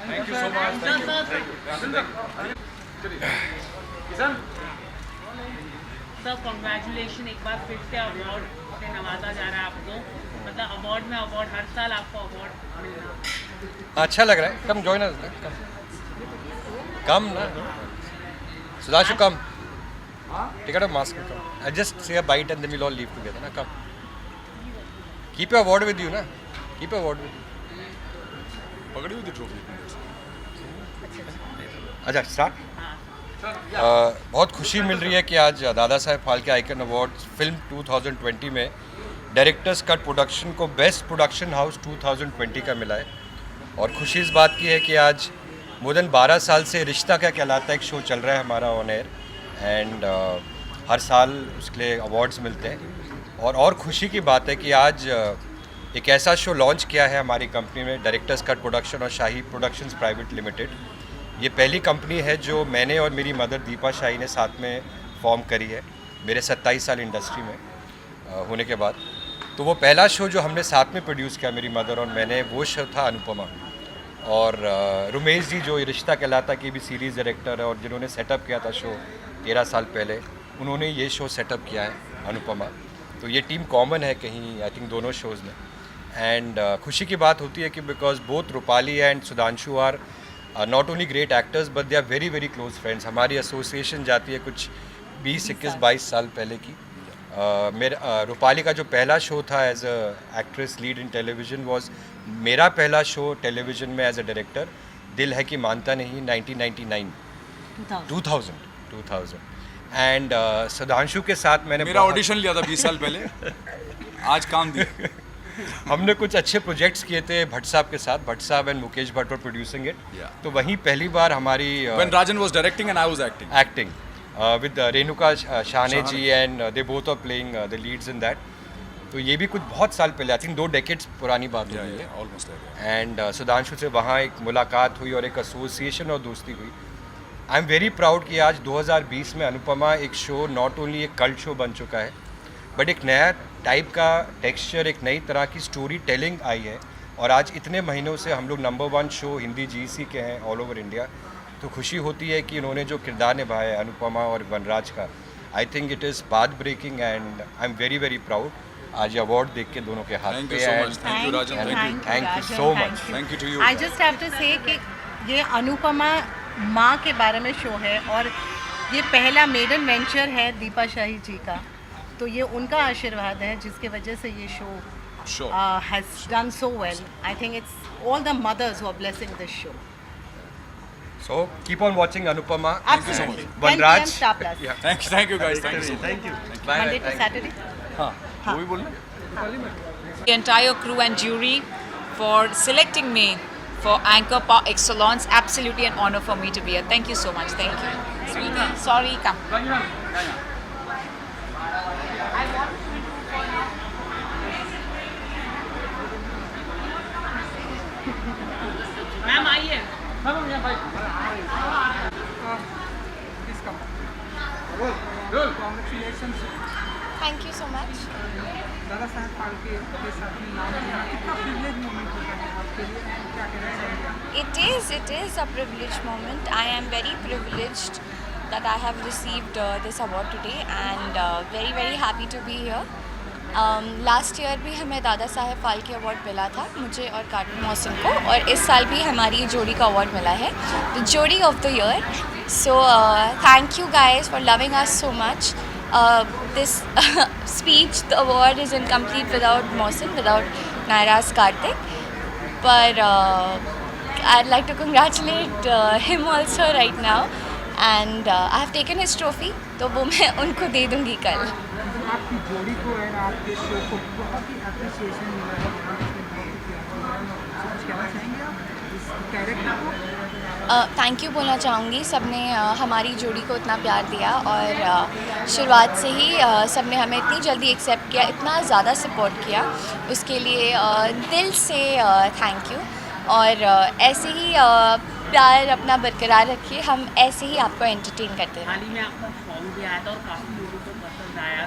Thank you so much. Thank you. किसान sir congratulation, एक बार फिर से award से नवाजा जा रहा है आपको। मतलब अवार्ड में अवार्ड, हर साल आपको अवार्ड मिलना अच्छा लग रहा है। कम जॉइन अस, कम ना Sudhanshu, come take out mask, come. I just say a bite and then we will all leave together ना। Come, keep your award with you ना, keep your award with you. पकड़ी हुई थी trophy. अच्छा start. बहुत खुशी मिल रही है कि आज Dada Saheb Phalke icon award film 2020 में डायरेक्टर्स कट प्रोडक्शन को बेस्ट प्रोडक्शन हाउस 2020 का मिला है। और खुशी इस बात की है कि आज मोर देन 12 साल से रिश्ता क्या कहलाता है एक शो चल रहा है हमारा ऑन एयर, एंड हर साल उसके लिए अवार्ड्स मिलते हैं। और खुशी की बात है कि आज एक ऐसा शो लॉन्च किया है हमारी कंपनी में, डायरेक्टर्स कट प्रोडक्शन और शाही प्रोडक्शंस प्राइवेट लिमिटेड। ये पहली कंपनी है जो मैंने और मेरी मदर दीपा शाही ने साथ में फॉर्म करी है मेरे 27 साल इंडस्ट्री में होने के बाद। तो वो पहला शो जो हमने साथ में प्रोड्यूस किया मेरी मदर और मैंने, वो शो था अनुपमा। और रुमेश जी जो रिश्ता कहलाता की भी सीरीज़ डायरेक्टर है और जिन्होंने सेटअप किया था शो 13 साल पहले, उन्होंने ये शो सेटअप किया है अनुपमा। तो ये टीम कॉमन है कहीं आई थिंक दोनों शोज़ में। एंड खुशी की बात होती है कि because both Rupali and Sudhanshu are not only great actors but they are very very close friends. हमारी एसोसिएशन जाती है कुछ 20, 21, 22 साल पहले की। मेरा रूपाली का जो पहला शो था as a actress lead in television was मेरा पहला शो टेलीविज़न में एज अ डायरेक्टर, दिल है कि मानता नहीं, 1999 2000। एंड सुधांशु के साथ मैंने मेरा ऑडिशन लिया था 20 साल पहले। आज काम दिया। हमने कुछ अच्छे प्रोजेक्ट्स किए थे भट्ट साहब के साथ, भट्ट साहब and Mukesh Bhatt were producing it. तो वहीं पहली बार हमारी When Rajan was directing and I was acting with Renuka Shahane ji and they both are playing the leads in that. तो ये भी कुछ बहुत साल पहले, आई थिंक 2 डेकेड्स पुरानी बात हो रही है ऑलमोस्ट। एंड सुधांशु से वहाँ एक मुलाकात हुई और एक एसोसिएशन और दोस्ती हुई। आई एम वेरी प्राउड कि आज 2020 में अनुपमा एक शो नॉट ओनली एक कल्ट शो बन चुका है बट एक नया टाइप का टेक्सचर, एक नई तरह की स्टोरी टेलिंग आई है। और आज इतने महीनों से हम लोग नंबर 1 शो हिंदी GEC के हैं ऑल ओवर इंडिया। तो खुशी होती है कि उन्होंने जो किरदार निभाया है अनुपमा और वनराज का, I think it is path breaking and I am very very proud आज अवार्ड देख के दोनों के हाथ पे। Thank you Rajan, thank you so much. Thank you to you. I just have to say कि ये अनुपमा माँ के बारे में शो है और ये पहला मेडन वेंचर है दीपा शाही जी का। तो ये उनका आशीर्वाद है जिसके वजह से ये show has done so well. I think it's all the mothers who are blessing this show. So keep on watching Anupama. Thank you so much. Vanraj. Star Plus. Yeah. Thank you guys. Thank you so much. Thank you. Monday to Saturday. हाँ, वो भी बोलना। The entire crew and jury for selecting me for Anchor par excellence. Absolutely an honor for me to be here. Thank you so much. Thank you. Sweetie, sorry, come. Ma'am आइए। Congratulations. Thank you so much. Dada Saheb Phalke के साथ में नाम लेना कितना privilege moment होता है आपके लिए, क्या कहना चाहेंगे? It is a privileged moment. I am very privileged that I have received this award today and very happy to be here. Last year भी हमें दादा साहेब फाल्के अवार्ड मिला था, मुझे और कार्टून मोहसिन को, और इस साल भी हमारी जोड़ी का अवार्ड मिला है, द जोड़ी of the year. So thank you guys for loving us so much. This speech, the award is incomplete without Mohsin, without Naira's Karthik. But I'd like to congratulate him also right now. And I have taken his trophy, तो वो मैं उनको दे दूँगी कल। आपकी जोड़ी को है ना, आपके शो को बहुत ही अप्रिसिएशन मिला है, कुछ कहना चाहेंगे आप इस कैरेक्टर को? थैंक यू बोलना चाहूँगी। सबने हमारी जोड़ी को इतना प्यार दिया और शुरुआत से ही सबने हमें इतनी जल्दी एक्सेप्ट किया, इतना ज़्यादा सपोर्ट किया, उसके लिए दिल से थैंक यू। और ऐसे ही प्यार अपना बरकरार रखिए, हम ऐसे ही आपको एंटरटेन करते हैं। हाल ही में आपका सॉन्ग भी आया था और काफ़ी लोगों को पसंद आया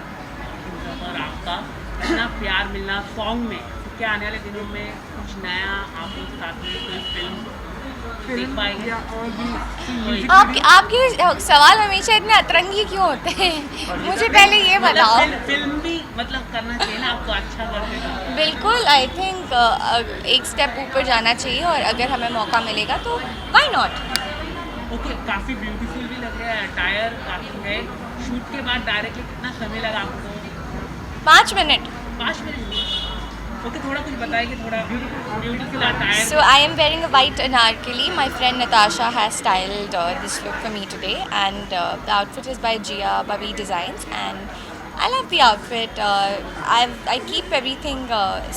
और आपका इतना प्यार मिलना सॉन्ग में, तो क्या आने वाले दिनों में कुछ नया आप लोग साथ में कोई फिल्म देख पाएंगे? आपके सवाल हमेशा इतने अतरंगी क्यों होते हैं? मुझे पहले ये बताओ। फिल्म भी मतलब करना चाहिए ना आपको, अच्छा करने का। बिल्कुल, आई थिंक एक स्टेप ऊपर जाना चाहिए और अगर हमें मौका मिलेगा तो व्हाई नॉट। ओके, काफ़ी ब्यूटीफुल भी लग रहा है, अटायर काफ़ी है। शूट के बाद डायरेक्टली कितना समय लगा आपको? 5 मिनट। 5 मिनट। ओके, थोड़ा कुछ बताइए, थोड़ा beautiful attire. So I am wearing a white anarkali. My friend Natasha has styled this look for me today, and the outfit is by Gia Babi Designs, and I love the outfit. I keep everything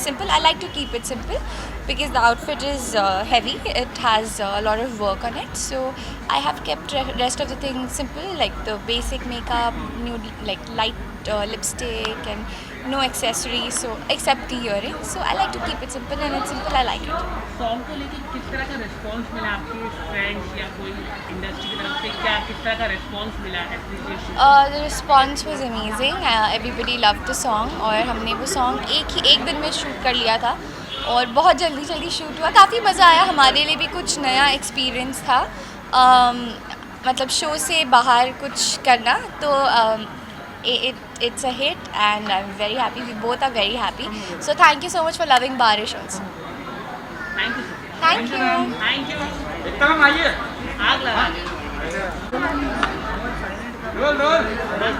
simple. I like to keep it simple because the outfit is heavy. It has a lot of work on it, so I have kept rest of the things simple, like the basic makeup, nude, like light lipstick, and no accessories, so except the earrings. So I like to keep it simple, and it's simple. I like it. Song को लेके किस तरह का response मिला आपके friends या कोई industry की तरफ से, क्या किस तरह का रिस्पांस मिला appreciation? The response was amazing. Everybody loved the song, और हमने वो सॉन्ग एक दिन में शूट कर लिया था और बहुत जल्दी शूट हुआ। काफ़ी मज़ा आया, हमारे लिए भी कुछ नया एक्सपीरियंस था, मतलब शो से बाहर कुछ करना, तो it's a hit and I'm very happy. We both are very happy. So thank you so much for loving Barish also. Thank you. Thank you. Thank you. एकदम आइए, आग लगा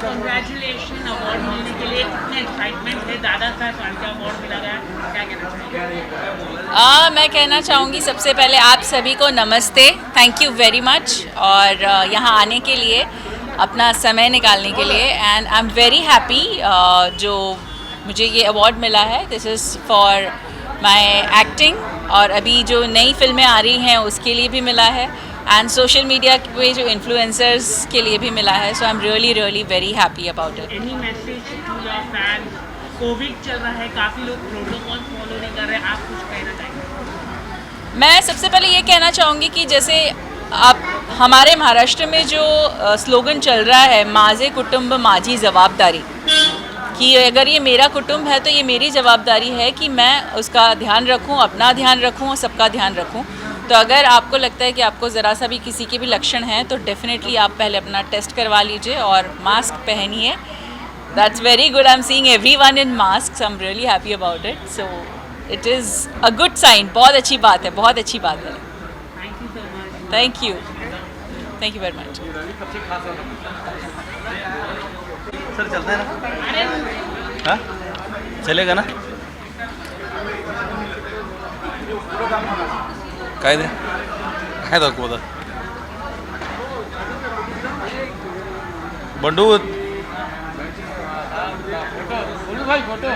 Congratulations, अवार्ड मिलने के लिए कितने एक्साइटमेंट है? दादा साहब फाल्के अवार्ड मिला गया, क्या कहना चाहेंगे? मैं कहना चाहूँगी सबसे पहले आप सभी को नमस्ते, थैंक यू वेरी मच, और यहाँ आने के लिए, अपना समय निकालने के लिए, and I am very happy जो मुझे ये अवार्ड मिला है। This is for my acting, और अभी जो नई फिल्में आ रही हैं उसके लिए भी मिला है, एंड सोशल मीडिया पे जो इन्फ्लुएंसर्स के लिए भी मिला है। So I am really very happy about it. Any message to your fans? Covid चल रहा है, काफ़ी लोग प्रोटोकॉल फॉलो नहीं कर रहे, आप कुछ कहना चाहेंगे? मैं सबसे पहले ये कहना चाहूँगी कि जैसे आप हमारे महाराष्ट्र में जो स्लोगन चल रहा है, माझे कुटुंब माझी जवाबदारी, कि अगर ये मेरा कुटुंब है तो ये मेरी जवाबदारी है कि मैं उसका ध्यान रखूं, अपना ध्यान रखूं, सबका ध्यान रखूं। तो अगर आपको लगता है कि आपको ज़रा सा भी किसी के भी लक्षण हैं तो डेफिनेटली आप पहले अपना टेस्ट करवा लीजिए और मास्क पहनिए। That's very good, I am seeing everyone in mask, I am really happy about it. So it is a good sign, बहुत अच्छी बात है, बहुत अच्छी बात है। Thank you very much. Sir चलते हैं ना? हाँ चलेगा ना? काय दे काय दाखवू आता बंडू भाई फोटो